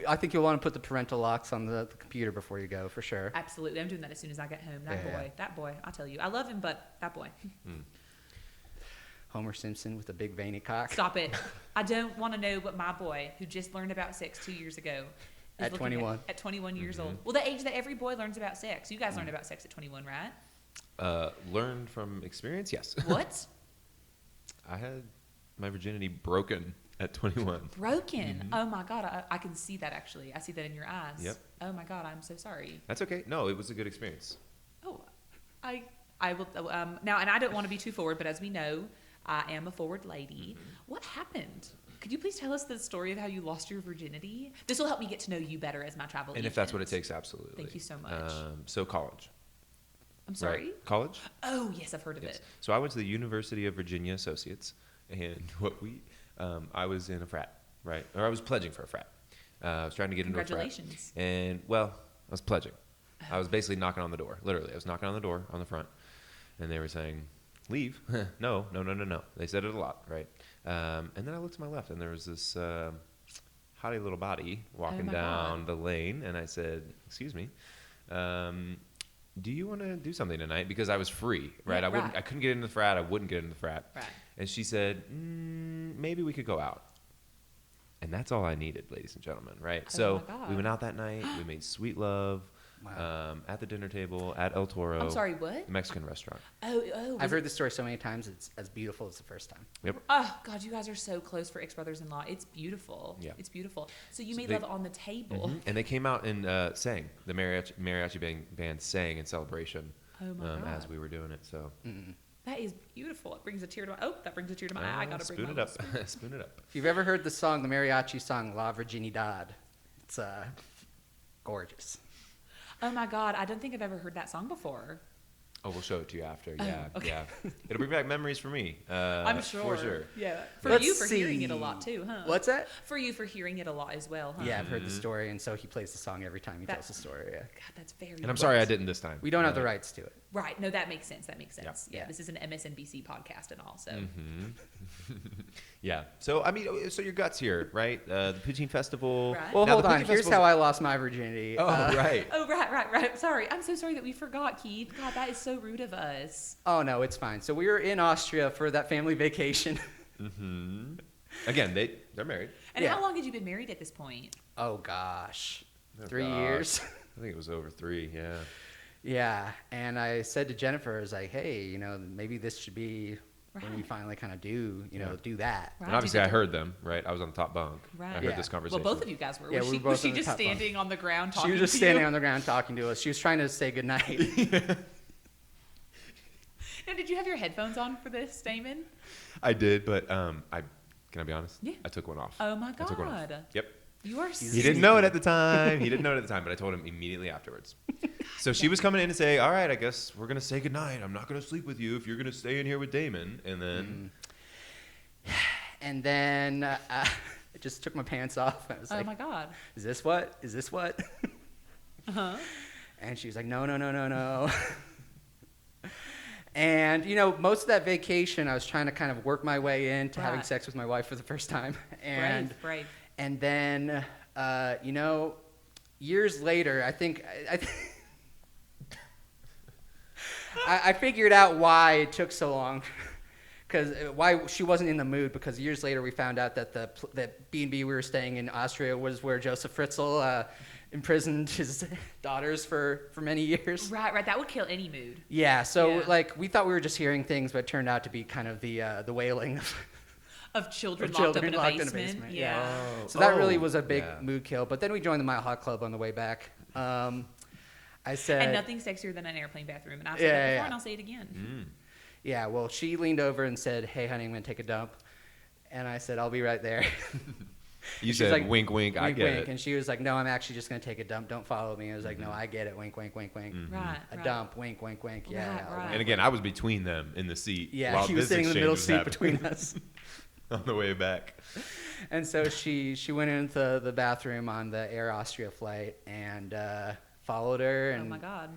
I think you'll want to put the parental locks on the computer before you go, for sure. Absolutely, I'm doing that as soon as I get home. Yeah. That boy. I tell you, I love him, but that boy. Homer Simpson with a big veiny cock. Stop it. I don't want to know what my boy, who just learned about sex 2 years ago, is At looking 21. At 21 years old. Well, the age that every boy learns about sex. You guys learned about sex at 21, right? Learned from experience? Yes. What? I had my virginity broken at 21. Broken. Oh my God. I can see that actually. I see that in your eyes. Yep. Oh my God. I'm so sorry. That's okay. No, it was a good experience. Oh, I will, now, and I don't want to be too forward, but as we know, I am a forward lady. What happened? Could you please tell us the story of how you lost your virginity? This will help me get to know you better as my travel And agent. if that's what it takes, absolutely. Thank you so much. So college. I'm sorry? Right? College? Oh, yes, I've heard of Yes. it. So I went to the University of Virginia Associates, and I was in a frat, right? Or I was pledging for a frat. I was trying to get into a frat. Congratulations. And, well, I was pledging. I was basically knocking on the door, literally. I was knocking on the door on the front, and they were saying, leave. No. They said it a lot, right? And then I looked to my left, and there was this hottie little body walking my down God. the lane, and I said, excuse me, do you want to do something tonight? Because I was free, right? Yeah, I couldn't get into the frat. I wouldn't get into the frat. Right. And she said, maybe we could go out. And that's all I needed, ladies and gentlemen, right? Oh So my God. we went out that night. We made sweet love Wow. at the dinner table at El Toro. I'm sorry, what? the Mexican restaurant. Oh. I've heard this story so many times, it's as beautiful as the first time. Yep. Oh, God, you guys are so close for ex-brothers-in-law. It's beautiful. Yeah. It's beautiful. So you So made they- love on the table. And they came out and sang. The mariachi band sang in celebration Oh, my God. as we were doing it. So That is beautiful. It brings a tear to my, that brings a tear to my eye. I got to bring spoon my it up. Spoon it up. If you've ever heard the song, the mariachi song La Virginidad, it's gorgeous. Oh my God, I don't think I've ever heard that song before. Oh, we'll show it to you after. Oh, Yeah, okay. yeah. It'll bring back memories for me. I'm sure. For sure. Yeah. For Let's you for hearing it a see. lot too, huh? What's that? For you for hearing it a lot as well, huh? Yeah, I've heard the story, and so he plays the song every time he That- tells the story. Yeah. God, that's very. And I'm sorry I didn't this time. We don't have the rights to it. Right. No, that makes sense. That makes Yeah. sense. Yeah. Yeah. This is an MSNBC podcast and all. So. Yeah. So I mean, so your guts here, right? The Poutine Festival. Right. Well, Now, hold the on. Poutine Here's Festival's- how I lost my virginity. Oh, right. Oh, right. Sorry. I'm so sorry that we forgot, Keith. God, that is so rude of us. Oh, no, it's fine. So we were in Austria for that family vacation. Again, they're married. And Yeah. how long had you been married at this point? Oh, gosh. Oh, 3 gosh. years. I think it was over 3. Yeah. Yeah, and I said to Jennifer, I was like, hey, maybe this should be when we finally kind of do that. Right. And obviously, I heard them. Right, I was on the top bunk. Right. I heard Yeah. this conversation. Well, both of you guys were. Yeah, was we she, were was both she on the just top bunk. standing on the ground talking She was just to standing you? on the ground talking to us. She was trying to say goodnight. Now, did you have your headphones on for this, Damon? I did, but can I be honest? Yeah. I took one off. Oh my I took one off. God. Yep. You are. He didn't know it at the time. But I told him immediately afterwards. So she was coming in to say, all right, I guess we're going to say goodnight. I'm not going to sleep with you if you're going to stay in here with Damon. And then... And then I just took my pants off. I was Oh like, my God. is this what? Is this what? Uh-huh. And she was like, no. And, most of that vacation, I was trying to kind of work my way into having Right. sex with my wife for the first time. And Brave. And then, years later, I think I figured out why it took so long, because why she wasn't in the mood. Because years later, we found out that that B&B we were staying in Austria was where Joseph Fritzl imprisoned his daughters for many years. Right. That would kill any mood. Yeah. So Yeah. we thought we were just hearing things, but it turned out to be kind of the wailing Of children, of locked, children up locked in a basement. Yeah. Oh. So that really was a big Yeah. mood kill. But then we joined the Mile High Club on the way back. I said, And nothing's sexier than an airplane bathroom. And I've said Yeah, it before, yeah. and I'll say it again. yeah, well, she leaned over and said, hey, honey, I'm going to take a dump. And I said, I'll be right there. You She's said, like, wink, wink, I get it. And she was like, no, I'm actually just going to take a dump. Don't follow me. I was like, no, I get it. Wink, wink, wink, wink. Right. A dump. Wink, wink, wink. Yeah. Right, yeah, right. And again, I was between them in the seat. Yeah, while he was this sitting in the middle exchange seat was between happening us. on the way back. And so she went into the bathroom on the Air Austria flight and followed her Oh and my God.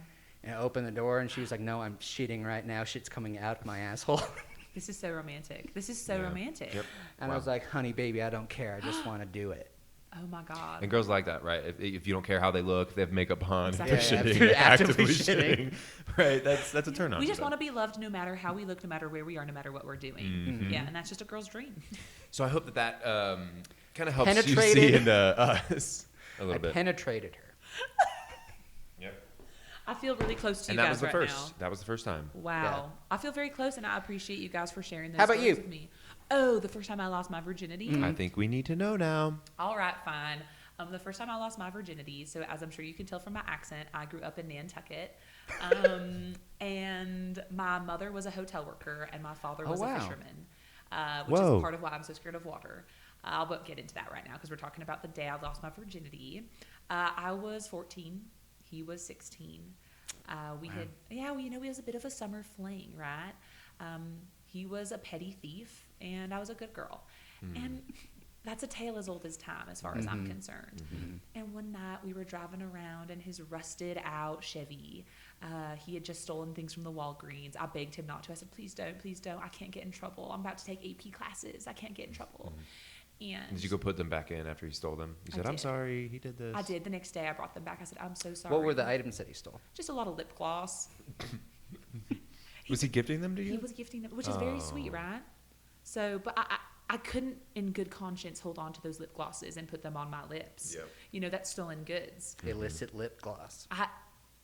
opened the door. And she was like, no, I'm shitting right now. Shit's coming out of my asshole. This is so romantic. This is so Yeah. romantic. Yep. And I was like, honey, baby, I don't care. I just want to do it. Oh my God. And girls like that, right? If you don't care how they look, if they have makeup on, if Exactly. they're Yeah, shitting, yeah, actively actively shitting. Right, that's a turn on. We just want to be loved no matter how we look, no matter where we are, no matter what we're doing. Mm-hmm. Yeah, and that's just a girl's dream. So I hope that kind of helps you Penetrated. see into us a I little bit. penetrated her. Yep. I feel really close to And you that guys was the right first. now. That was the first time. Wow. Yeah. I feel very close, and I appreciate you guys for sharing those How about stories you? with me. Oh, the first time I lost my virginity? I think we need to know now. All right, fine. The first time I lost my virginity, so as I'm sure you can tell from my accent, I grew up in Nantucket. And my mother was a hotel worker, and my father was a fisherman, which Whoa. is part of why I'm so scared of water. I won't get into that right now because we're talking about the day I lost my virginity. I was 14. He was 16. We had, we was a bit of a summer fling, right? He was a petty thief, and I was a good girl. And that's a tale as old as time, as far as I'm concerned. And one night we were driving around in his rusted out Chevy. He had just stolen things from the Walgreens. I begged him not to. I said, please don't. I can't get in trouble. I'm about to take AP classes. I can't get in trouble. And Did you go put them back in after he stole them? You I said, I'm did. sorry, he did this. I did. The next day I brought them back. I said, I'm so sorry. What were the items that he stole? Just a lot of lip gloss. Was he gifting them to you? He was gifting them, which is very sweet, right? So, but I couldn't in good conscience hold on to those lip glosses and put them on my lips. Yep. You know, that's stolen goods. Illicit lip gloss.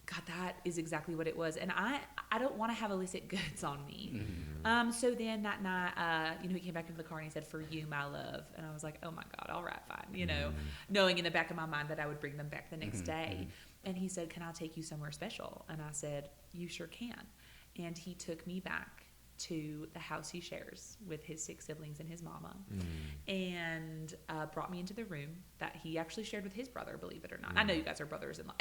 God, that is exactly what it was. And I don't want to have illicit goods on me. Mm-hmm. So then that night, he came back into the car and he said, for you, my love. And I was like, oh my God, all right, fine. Knowing in the back of my mind that I would bring them back the next day. And he said, can I take you somewhere special? And I said, you sure can. And he took me back to the house he shares with his 6 siblings and his mama, and brought me into the room that he actually shared with his brother, believe it or not. I know you guys are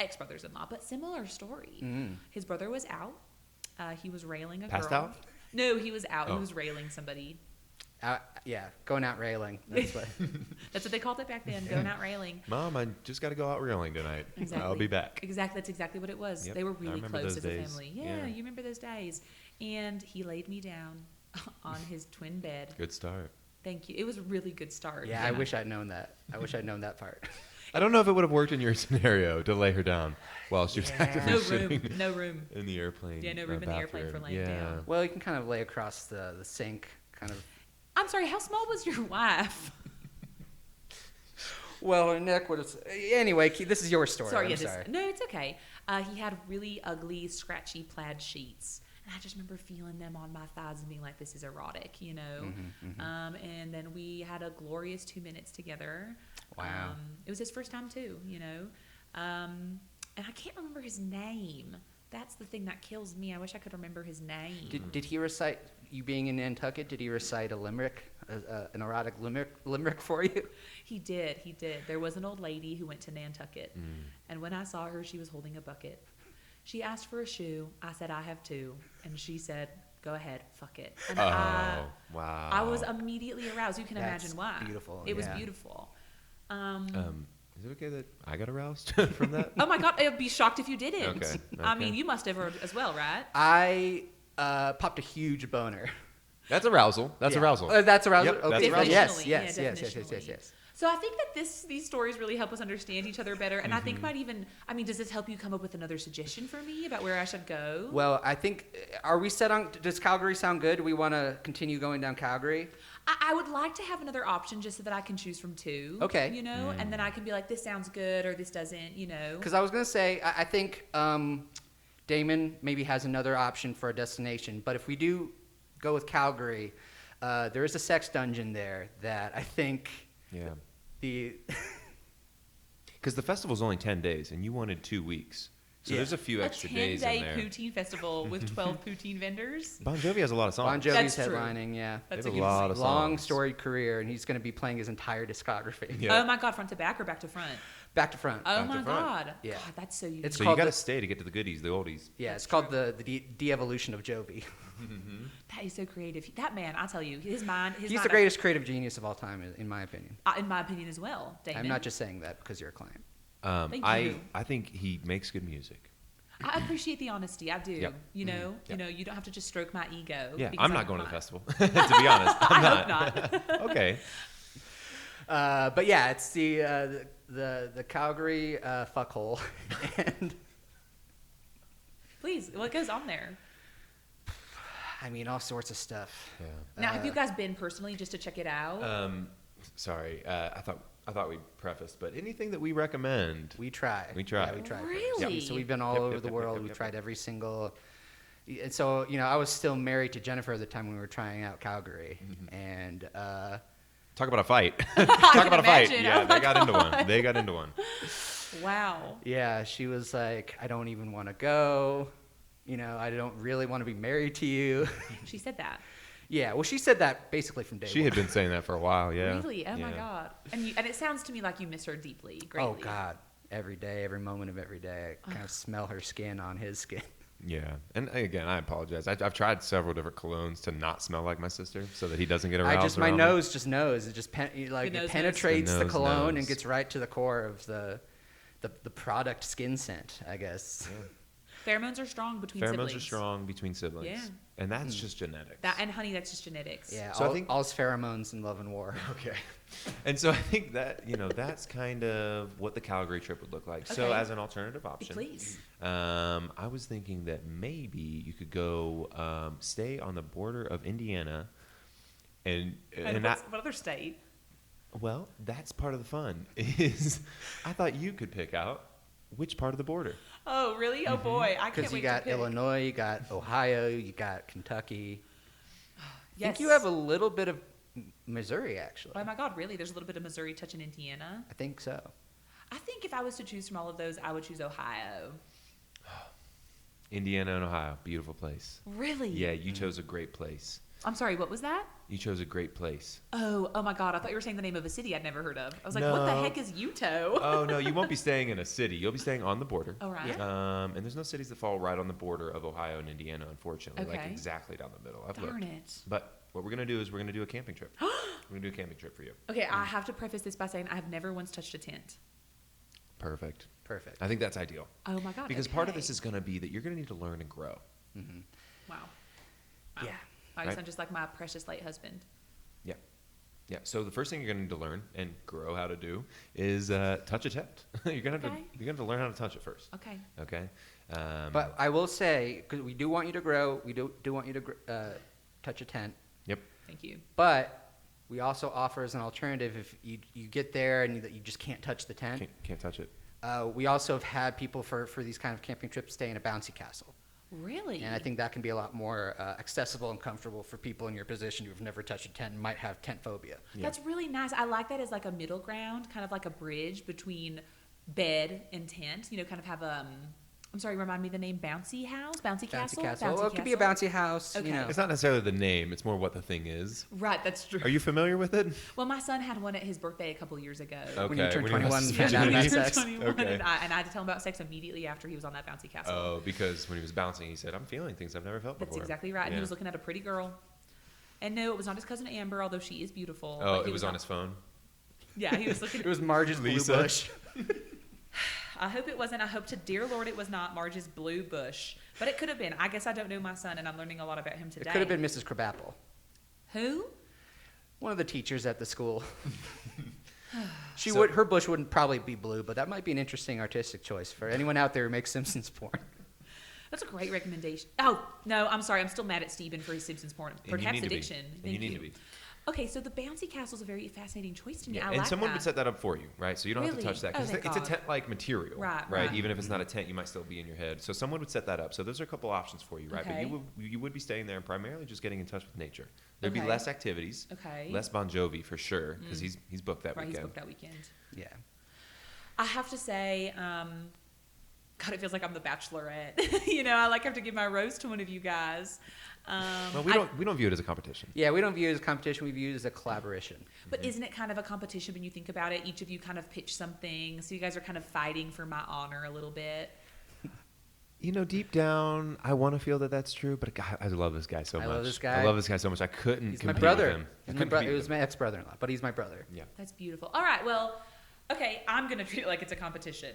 ex-brothers-in-law, but similar story. His brother was out. He was railing a Passed girl. out? No, he was out. Oh. He was railing somebody. Yeah, going out railing. That's what. That's what they called it back then, going out railing. Mom, I just got to go out railing tonight. Exactly. I'll be back. Exactly. That's exactly what it was. Yep, They were I really remember close those as a days. family. Yeah. Yeah, you remember those days. And he laid me down on his twin bed. Good start. Thank you. It was a really good start. Yeah, I wish I'd known that. I wish I'd known that part. I don't know if it would have worked in your scenario to lay her down while she was actively No shitting room. No room. in the airplane. Yeah, no room in the airplane for laying down. Well, you can kind of lay across the sink, kind of. I'm sorry, how small was your wife? Well, her neck was. Anyway, this is your story. Sorry, I'm sorry. No, it's okay. He had really ugly, scratchy plaid sheets. And I just remember feeling them on my thighs and being like, this is erotic, you know? And then we had a glorious 2 minutes together. Wow. It was his first time too, you know? And I can't remember his name. That's the thing that kills me. I wish I could remember his name. Did he recite, you being in Nantucket, did he recite a limerick, an erotic limerick for you? He did. There was an old lady who went to Nantucket. And when I saw her, she was holding a bucket. She asked for a shoe. I said, I have two. And she said, go ahead, fuck it. And wow. I was immediately aroused. You can imagine why. Beautiful. It was beautiful. Is it okay that I got aroused from that? Oh my God, I'd be shocked if you didn't. Okay. I mean, you must have as well, right? I popped a huge boner. That's arousal. That's arousal. That's arousal. Yep, okay. that's arousal. Yes. Yeah, Yes. So I think that these stories really help us understand each other better. And I think might even, I mean, does this help you come up with another suggestion for me about where I should go? Well, I think, are we set on, does Calgary sound good? Do we want to continue going down Calgary? I would like to have another option just so that I can choose from two. Okay. You know, and then I can be like, this sounds good or this doesn't, you know. Because I was going to say, I think Damon maybe has another option for a destination. But if we do go with Calgary, there is a sex dungeon there that I think because the festival's only 10 days and you wanted 2 weeks. So there's a few extra days in there. A 10-day poutine festival with 12 poutine vendors. Bon Jovi has a lot of songs. Bon Jovi's That's true. headlining, yeah. That's They have a a lot of Long songs. storied career, and he's going to be playing his entire discography. Yeah. Oh my God, front to back or back to front? Back to front. Oh Back to my front. God. Yeah. God, that's so unique. It's So you called got to the- stay to get to the goodies, the oldies. Yeah, it's called the de-evolution of Jovi. That is so creative. That man, I tell you, his mind. He's the greatest creative genius of all time, in my opinion. In my opinion as well, Damon. I'm not just saying that because you're a client. Thank I you. think he makes good music. I appreciate the honesty. I do. Yep. You know, Yep. you don't have to just stroke my ego. Yeah, because I'm not going to the fine. festival. To be honest, I'm I hope not. Okay. But yeah, it's the Calgary fuckhole, and Please, what goes on there? I mean all sorts of stuff. Yeah. Now, have you guys been personally just to check it out? Sorry, I thought we prefaced, but anything that we recommend, We try. We try. Yeah, we try. Really? So we've been all Yep, over yep, the yep, world. yep, We've yep, tried yep. every single. And so I was still married to Jennifer at the time when we were trying out Calgary, and talk about a fight. I Talk can about a fight. imagine. Yeah, Oh my they got into one. God. They got into one. Wow. yeah, she was like, "I don't even want to go. I don't really want to be married to you." She said that. Yeah, well, she said that basically from day She one. had been saying that for a while. Yeah. Really? Oh my Yeah. God. And it sounds to me like you miss her deeply, greatly. Oh God, every day, every moment of every day, I kind of smell her skin on his skin. Yeah, and again, I apologize. I've tried several different colognes to not smell like my sister, so that he doesn't get aroused. My around me. nose just knows. It just The it nose penetrates knows. the The nose cologne knows. and gets right to the core of the product skin scent, I guess. Pheromones are strong between Pheromones siblings. are strong between siblings. Yeah. And that's just genetics. And honey, that's just genetics. Yeah, So I all, think- all's pheromones in love and war. Okay. And so I think that, that's kind of what the Calgary trip would look like. So Okay. as an alternative option, Please. I was thinking that maybe you could go stay on the border of Indiana. And what other state? well, that's part of the fun is I thought you could pick out which part of the border. Oh, really? Oh, boy. I can't Because wait you got to pick. Illinois, you got Ohio, you got Kentucky. I Yes. think you have a little bit of Missouri, actually. Oh, my God, really? There's a little bit of Missouri touching Indiana? I think so. I think if I was to choose from all of those, I would choose Ohio. Indiana and Ohio, beautiful place. Really? Yeah, you chose a great place. I'm sorry, what was that? You chose a great place. Oh my God. I thought you were saying the name of a city I'd never heard of. I was like, what the No. heck is Uto? Oh no, you won't be staying in a city. You'll be staying on the border. Oh, right. And there's no cities that fall right on the border of Ohio and Indiana, unfortunately, like Okay. exactly down the middle. I've Darn looked. it. But what we're gonna do is we're gonna do a camping trip. We're gonna do a camping trip for you. Okay, I have to preface this by saying I have never once touched a tent. Perfect. Perfect. I think that's ideal Oh my God. because part of okay. this is gonna be that you're gonna need to learn and grow. Wow. Yeah. I Right. sound just like my precious late husband. Yeah. Yeah. So the first thing you're gonna need to learn and grow how to do is touch a tent. You're gonna have to learn how to touch it first. Okay. Okay. But I will say, because we do want you to grow, we do want you to touch a tent, Yep. Thank you. but we also offer as an alternative if you get there and you just can't touch the tent. Can't touch it. We also have had people for these kind of camping trips stay in a bouncy castle. Really? And I think that can be a lot more accessible and comfortable for people in your position who've never touched a tent and might have tent phobia. Yeah. That's really nice. I like that as like a middle ground, kind of like a bridge between bed and tent. You know, kind of have I'm sorry, remind me the name. Bouncy house? Bouncy castle? Well, it could be a bouncy house. Okay. You know. It's not necessarily the name; it's more what the thing is. Right, that's true. Are you familiar with it? Well, my son had one at his birthday a couple years ago. Okay. When you turn when he 21 was and found out When about he turned sex. 21, Okay. and I had to tell him about sex immediately after he was on that bouncy castle. Oh, because when he was bouncing, he said, "I'm feeling things I've never felt That's before." exactly right. And Yeah. he was looking at a pretty girl. And no, it was not his cousin Amber, although she is beautiful. Oh, but he it was on not- his phone. Yeah, he was looking. It was Marge's blue Lisa. bush. I hope it wasn't. I hope to dear Lord it was not Marge's blue bush. But it could have been. I guess I don't know my son, and I'm learning a lot about him today. It could have been Mrs. Crabapple, Who? one of the teachers at the school. So- Her bush wouldn't probably be blue, but that might be an interesting artistic choice for anyone out there who makes Simpsons porn. That's a great recommendation. Oh, no, I'm sorry. I'm still mad at Steven for his Simpsons porn. And you Perhaps need to be. addiction. And Thank you need to be. Okay, so the bouncy castle is a very fascinating choice to me. Yeah, I and like someone that. would set that up for you, right? So you don't have to Really? touch that Oh, because thank it's a God. tent-like material, Right. Even if it's not a tent, you might still be in your head. So someone would set that up. So those are a couple options for you, right? Okay. But you would be staying there and primarily just getting in touch with nature. There'd be Okay. less activities, Okay. less Bon Jovi for sure, because he's booked that Right, he's weekend. booked that weekend. Yeah. I have to say, God, it feels like I'm the Bachelorette. You know, I like have to give my rose to one of you guys. Well, we don't view it as a competition. Yeah, we don't view it as a competition. We view it as a collaboration. But isn't it kind of a competition when you think about it? Each of you kind of pitch something, so you guys are kind of fighting for my honor a little bit. You know, deep down, I want to feel that that's true, but God, I love this guy so much. I love this I guy. love this guy so much. I couldn't He's my compete brother. with him. He's I my couldn't bro- compete it with was him. my ex-brother-in-law, but he's my brother. Yeah. That's beautiful. All right, well, okay, I'm gonna treat it like it's a competition.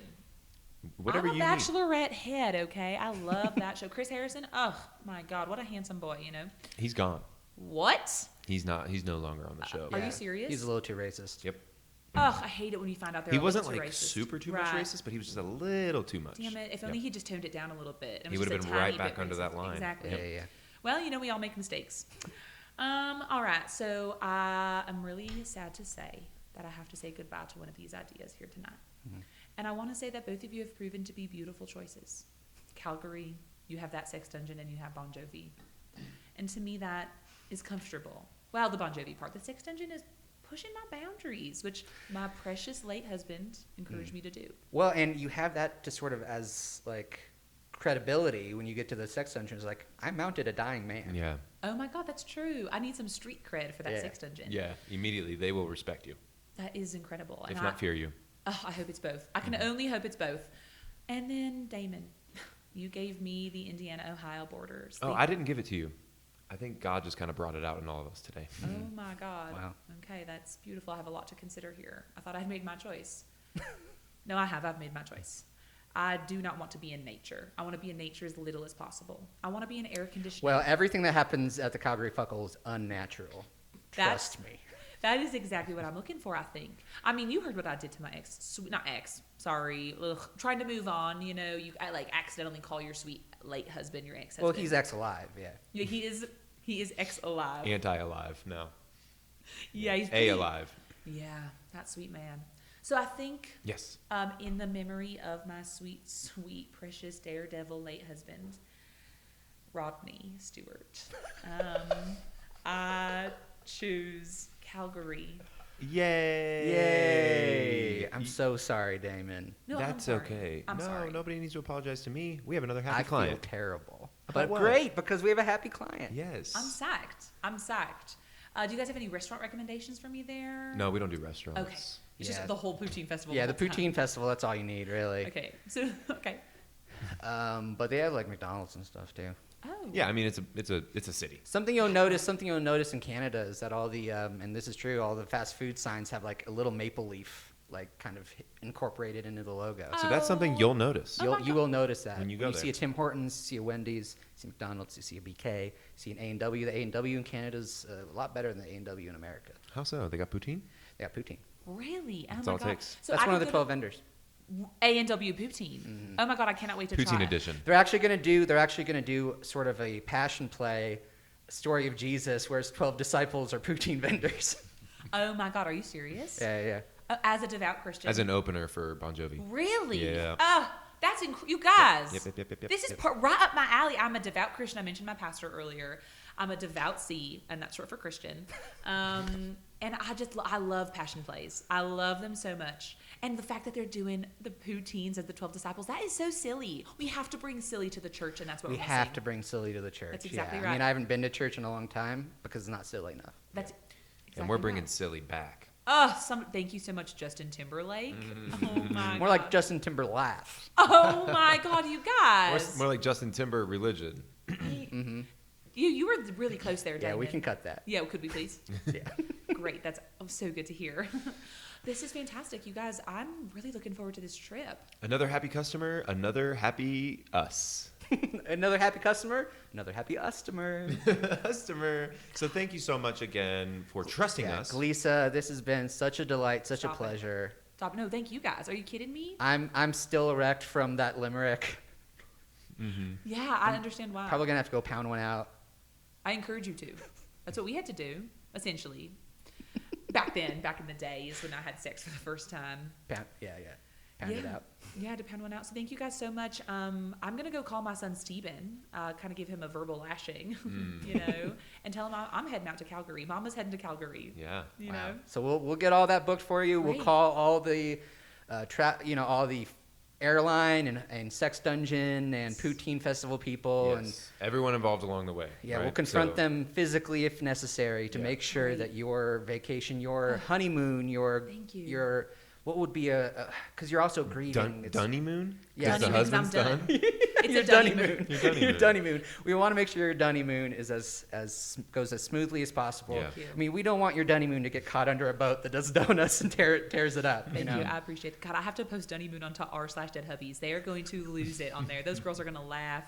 Whatever I'm a you need. Bachelorette head, okay? I love that show. Chris Harrison, oh my God, what a handsome boy, you know? He's gone. What? He's not. He's no longer on the show. Are you serious? He's a little too racist. Yep. Oh, I hate it when you find out they're He a wasn't little like too racist. super too much Right. racist, but he was just a little too much. Damn it! If only he just toned it down a little bit. It He was would have just a been right tiny back bit under that racist. line. Exactly. Yeah. Well, you know, we all make mistakes. All right, so I am really sad to say that I have to say goodbye to one of these ideas here tonight. Mm-hmm. And I want to say that both of you have proven to be beautiful choices. Calgary, you have that sex dungeon, and you have Bon Jovi. And to me, that is comfortable. Well, the Bon Jovi part. The sex dungeon is pushing my boundaries, which my precious late husband encouraged me to do. Well, and you have that to sort of as like credibility when you get to the sex dungeons. Like, I mounted a dying man. Yeah. Oh my God, that's true. I need some street cred for that Yeah. sex dungeon. Yeah. Immediately, they will respect you, That is incredible. if And not fear you. Oh, I hope it's both. I can only hope it's both. And then Damon, you gave me the Indiana-Ohio borders. Oh, I didn't give it to you. I think God just kind of brought it out in all of us today. Oh my God. Wow. Okay, that's beautiful. I have a lot to consider here. I thought I had made my choice. No, I have. I've made my choice. I do not want to be in nature. I want to be in nature as little as possible. I want to be in air conditioning. Well, everything that happens at the Calgary Fuckle is unnatural. That's- Trust me. That is exactly what I'm looking for, I think. I mean, you heard what I did to my ex. Not ex, sorry. Ugh, trying to move on, you know. I like accidentally call your sweet late husband your ex-husband. Well, he's ex-alive, yeah. Yeah, he is ex-alive. Anti-alive, no. Yeah, he's A pretty- alive. Yeah, that sweet man. So I think Yes. in the memory of my sweet, sweet, precious daredevil late husband, Rodney Stewart, I choose Calgary. Yay! Yay! I'm so sorry, Damon. No, That's I'm sorry. okay. I'm no, sorry. nobody needs to apologize to me. We have another happy I client. feel terrible. About But what? great, because we have a happy client. Yes. I'm psyched. I'm psyched. Do you guys have any restaurant recommendations for me there? No, we don't do restaurants. Okay. It's Yeah. just the whole poutine festival. Yeah, the whole time. poutine festival, that's all you need, really. Okay. So, okay. But they have like McDonald's and stuff too. Oh. Yeah, I mean it's a city. Something you'll notice in Canada is that all the and this is true, all the fast food signs have like a little maple leaf like kind of incorporated into the logo. So that's something Oh. you'll notice. You will notice that When you go see there. a Tim Hortons, see a Wendy's, see McDonald's, you see a BK, see an A&W. The A&W in Canada is a lot better than the A&W in America. How so? They got poutine? They got poutine. Really? Oh That's my all it God. takes. So That's I one of could the go 12 vendors. to A&W poutine. Oh my God, I cannot wait to try Poutine it. edition. They're actually gonna do sort of a passion play, story of Jesus, where his 12 disciples are poutine vendors. Oh my God, are you serious? yeah. As a devout Christian. As an opener for Bon Jovi. Really? Yeah. Ah, You guys. Yep. This is right up my alley. I'm a devout Christian. I mentioned my pastor earlier. I'm a devout C, and that's short for Christian. And I love passion plays. I love them so much. And the fact that they're doing the poutines as the 12 disciples, that is so silly. We have to bring silly to the church, and that's what We we're have to bring silly to the church. That's exactly I right. mean, I haven't been to church in a long time because it's not silly enough. That's exactly And we're bringing right. silly back. Thank you so much, Justin Timberlake. Oh my More God. like Justin Timberlake. Oh my God, you guys. More like Justin Timber religion. You were really close there, Yeah, Damon. we can cut that. Yeah, could we please? Yeah. Great. That's so good to hear. This is fantastic. You guys, I'm really looking forward to this trip. Another happy customer, another happy us. Another happy customer, another happy customer. Customer. So thank you so much again for trusting us. Gleesa, this has been such a delight, such Stop a it. pleasure. Stop. No, thank you guys. Are you kidding me? I'm still erect from that limerick. Yeah, I understand why. Probably gonna have to go pound one out. I encourage you to. That's what we had to do, essentially. Back in the days when I had sex for the first time. Pound it out. Yeah, I had to pound one out. So thank you guys so much. I'm going to go call my son Steven, kind of give him a verbal lashing, and tell him I'm heading out to Calgary. Mama's heading to Calgary. Yeah. You Wow. know? So we'll get all that booked for you. We'll Great. call all the all the airline and sex dungeon and poutine festival people Yes. Everyone involved along the way. and right? we'll confront So- them physically if necessary to Yeah. make sure Great. that your vacation, your honeymoon, Thank you. your what would be because you're also grieving. It's- Doneymoon? Yeah. 'Cause the Doneymoon, 'cause I'm husband's done. done? It's your a Doneymoon. Doneymoon. Your Doneymoon. Your Doneymoon. We want to make sure your Doneymoon is as goes as smoothly as possible. Yeah. Thank you. I mean, we don't want your Doneymoon to get caught under a boat that does donuts and tears it up. Thank you know? you. I appreciate it. God, I have to post Doneymoon onto r/dead hubbies. They are going to lose it on there. Those girls are going to laugh.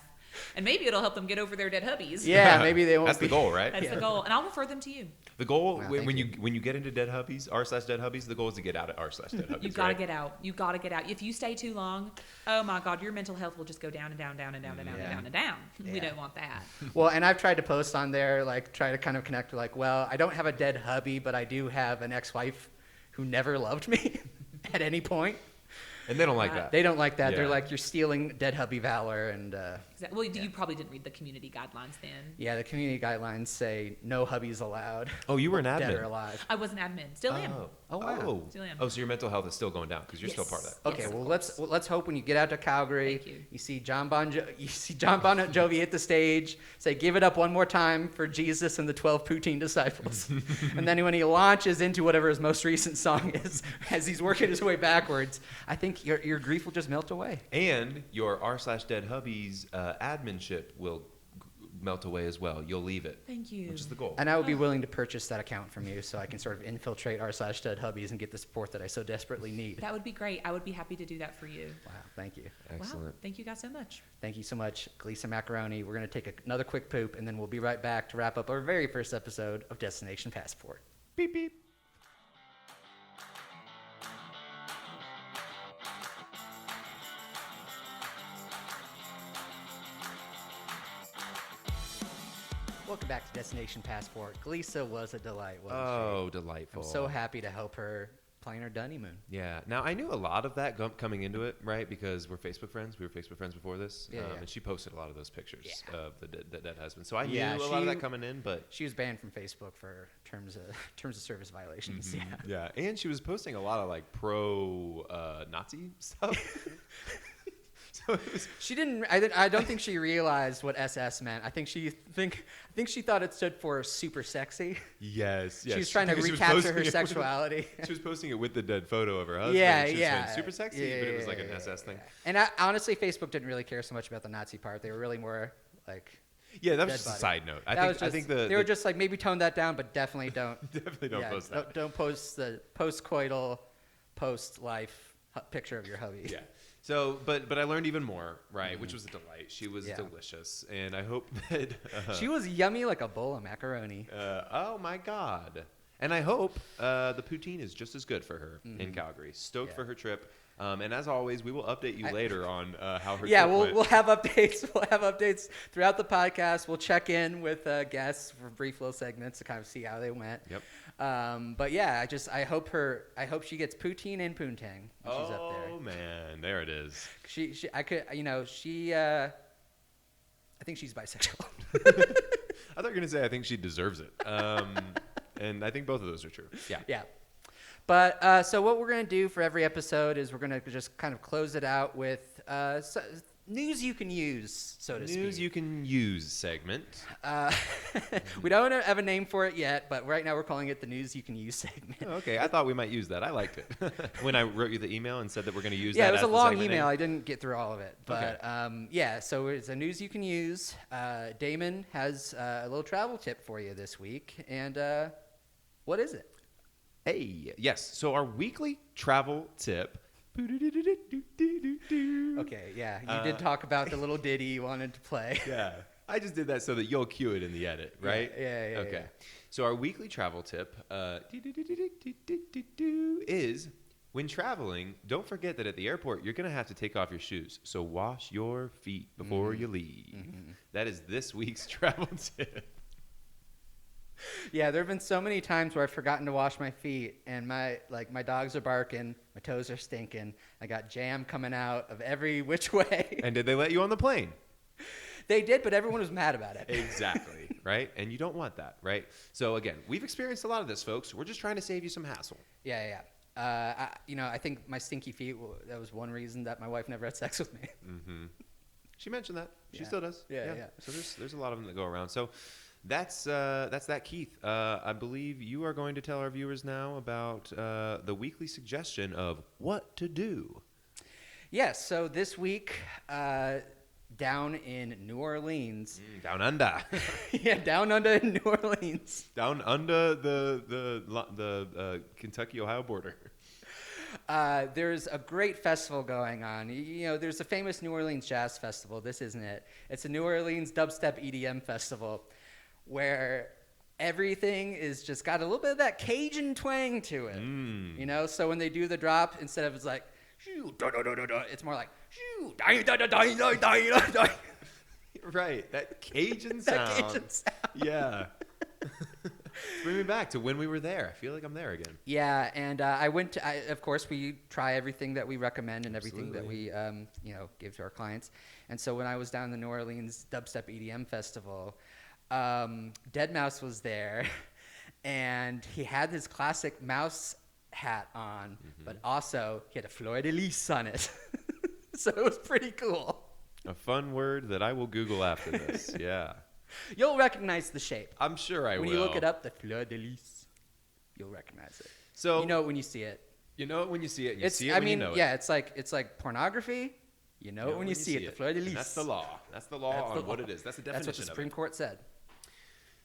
And maybe it'll help them get over their dead hubbies. Yeah, maybe they won't. That's the goal, right? That's the goal. And I'll refer them to you. The goal Wow, when thank when you get into dead hubbies, r/dead hubbies, the goal is to get out at r/dead hubbies. You gotta right? get out. You gotta get out. If you stay too long, oh my God, your mental health will just go down and down, down and down and down and Yeah. down and down. We Yeah. don't want that. Well, and I've tried to post on there, like try to kind of connect to like, well, I don't have a dead hubby, but I do have an ex-wife who never loved me at any point. And they don't like that. They don't like that. Yeah. They're like, you're stealing dead hubby valor. And Well, you probably didn't read the community guidelines then. yeah, the community guidelines say no hubbies allowed, Oh, you were an dead or admin. alive. I was an admin. Still am. Oh, wow. Still am. Oh, so your mental health is still going down because you're still part of Yes. that. Okay, Yes, of well course. let's hope when you get out to Calgary, Thank you. see John Bon Jovi hit the stage, say give it up one more time for Jesus and the 12 poutine disciples, and then when he launches into whatever his most recent song is, as he's working his way backwards, I think your grief will just melt away. And your r/dead hubbies adminship will melt away as well. You'll leave it, Thank you. which is the goal. And I would be willing to purchase that account from you so I can sort of infiltrate r/dead hubbies and get the support that I so desperately need. That would be great. I would be happy to do that for you. Wow, thank you. Wow. Excellent. Thank you guys so much. Thank you so much, Gleesa Macaroni. We're going to take another quick poop, and then we'll be right back to wrap up our very first episode of Destination Passport. Beep beep. Welcome back to Destination Passport. Gleesa was a delight, wasn't Oh, she? delightful. I'm so happy to help her plan her Doneymoon. Yeah. Now I knew a lot of that coming into it, right? Because we're Facebook friends. We were Facebook friends before this, Yeah, yeah. and she posted a lot of those pictures Yeah. of the dead husband. So I knew Yeah, a lot of that she- coming in, but She was banned from Facebook for terms of service violations. Yeah. yeah, and she was posting a lot of like pro Nazi stuff. So it was, She didn't. I don't think she realized what SS meant. I think she thought it stood for super sexy. yes. She was trying to because she was recapture posting her it with- sexuality. She was posting it with the dead photo of her husband. Yeah, and she was yeah. saying super sexy, Yeah, but it was yeah, like an yeah, SS thing. And honestly, Facebook didn't really care so much about the Nazi part. They were really more like. Yeah, that was Dead just a body. side note. That I was think just- the they were just like maybe tone that down, but definitely don't. definitely don't post that. Don't post the post-coital, post-life picture of your hubby. Yeah. So, but I learned even more, right? Which was a delight. She was Yeah. delicious, and I hope that She was yummy like a bowl of macaroni. oh my God! And I hope the poutine is just as good for her in Calgary. Stoked Yeah. for her trip. And as always, we will update you later on how her Yeah, trip went. we'll have updates. We'll have updates throughout the podcast. We'll check in with guests for brief little segments to kind of see how they went. Yep. But yeah, I hope she gets poutine and poontang when she's up there. Oh man, there it is. I think she's bisexual. I thought you were going to say I think she deserves it. And I think both of those are true. Yeah. Yeah. But so what we're going to do for every episode is we're going to just kind of close it out with news you can use, so to speak. News you can use segment. We don't have a name for it yet, but right now we're calling it the news you can use segment. Oh, okay, I thought we might use that. I liked it. When I wrote you the email and said that we're going to use Yeah, that it was as a the long segment email. name. I didn't get through all of it. But yeah, so it's a news you can use. Damon has a little travel tip for you this week. And what is it? Hey, yes. So our weekly travel tip. Okay, yeah. You did talk about the little ditty you wanted to play. Yeah. I just did that so that you'll cue it in the edit, right? Yeah. Okay. Yeah. So our weekly travel tip is when traveling, don't forget that at the airport, you're going to have to take off your shoes. So wash your feet before you leave. Mm-hmm. That is this week's travel tip. Yeah, there have been so many times where I've forgotten to wash my feet, and my dogs are barking, my toes are stinking. I got jam coming out of every which way. And did they let you on the plane? They did, but everyone was mad about it. Exactly, right? And you don't want that, right? So again, we've experienced a lot of this, folks. We're just trying to save you some hassle. Yeah. I think my stinky feet, that was one reason that my wife never had sex with me. Mm-hmm. She mentioned that. She Yeah. still does. Yeah. So there's a lot of them that go around. So that's that, Keith. I believe you are going to tell our viewers now about the weekly suggestion of what to do. Yes, so this week, down in New Orleans. Down under. Yeah, down under in New Orleans. Down under the Kentucky-Ohio border. There's a great festival going on. You know, there's a famous New Orleans Jazz Festival. This isn't it. It's a New Orleans dubstep EDM festival where everything is just got a little bit of that Cajun twang to it. You know, so when they do the drop, instead of it's like, shoo, da, da, da, da, da, it's more like, shoo, da, da, da, da, da, da, da. Right, that Cajun sound. That Cajun sound. Yeah. Bring me back to when we were there. I feel like I'm there again. Yeah, and of course, we try everything that we recommend and everything that we, give to our clients. And so when I was down in the New Orleans Dubstep EDM Festival, Deadmau5 was there, and he had his classic mouse hat on, but also he had a fleur-de-lis on it. So it was pretty cool. A fun word that I will Google after this. Yeah. You'll recognize the shape. I'm sure I will. When you look it up, the fleur-de-lis, you'll recognize it. So you know it when you see it. You know it when you see it. You know it. Yeah, it's like pornography. You know it when you see it. The fleur-de-lis. That's the law. That's the law on what it is. That's the definition of it. That's what the Supreme Court said.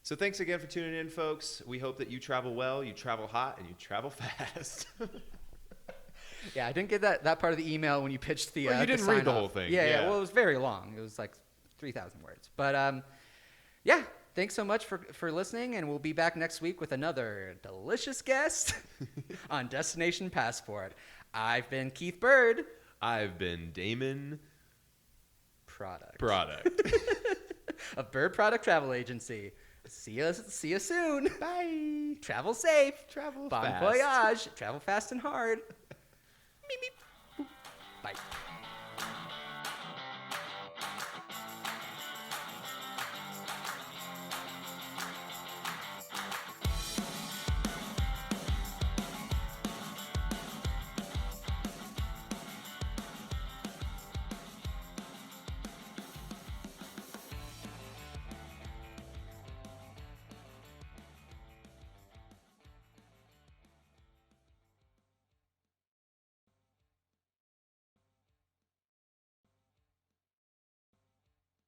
So thanks again for tuning in, folks. We hope that you travel well, you travel hot, and you travel fast. Yeah, I didn't get that part of the email when you pitched the. Well, you didn't read the whole thing. Yeah. Well, it was very long. It was like 3,000 words. But yeah, thanks so much for listening, and we'll be back next week with another delicious guest on Destination Passport. I've been Keith Berd. I've been Damon Product. Of Berd Product Travel Agency. See you soon. Bye. Travel safe. Travel bon fast. voyage. Travel fast and hard. Meep, meep. Bye.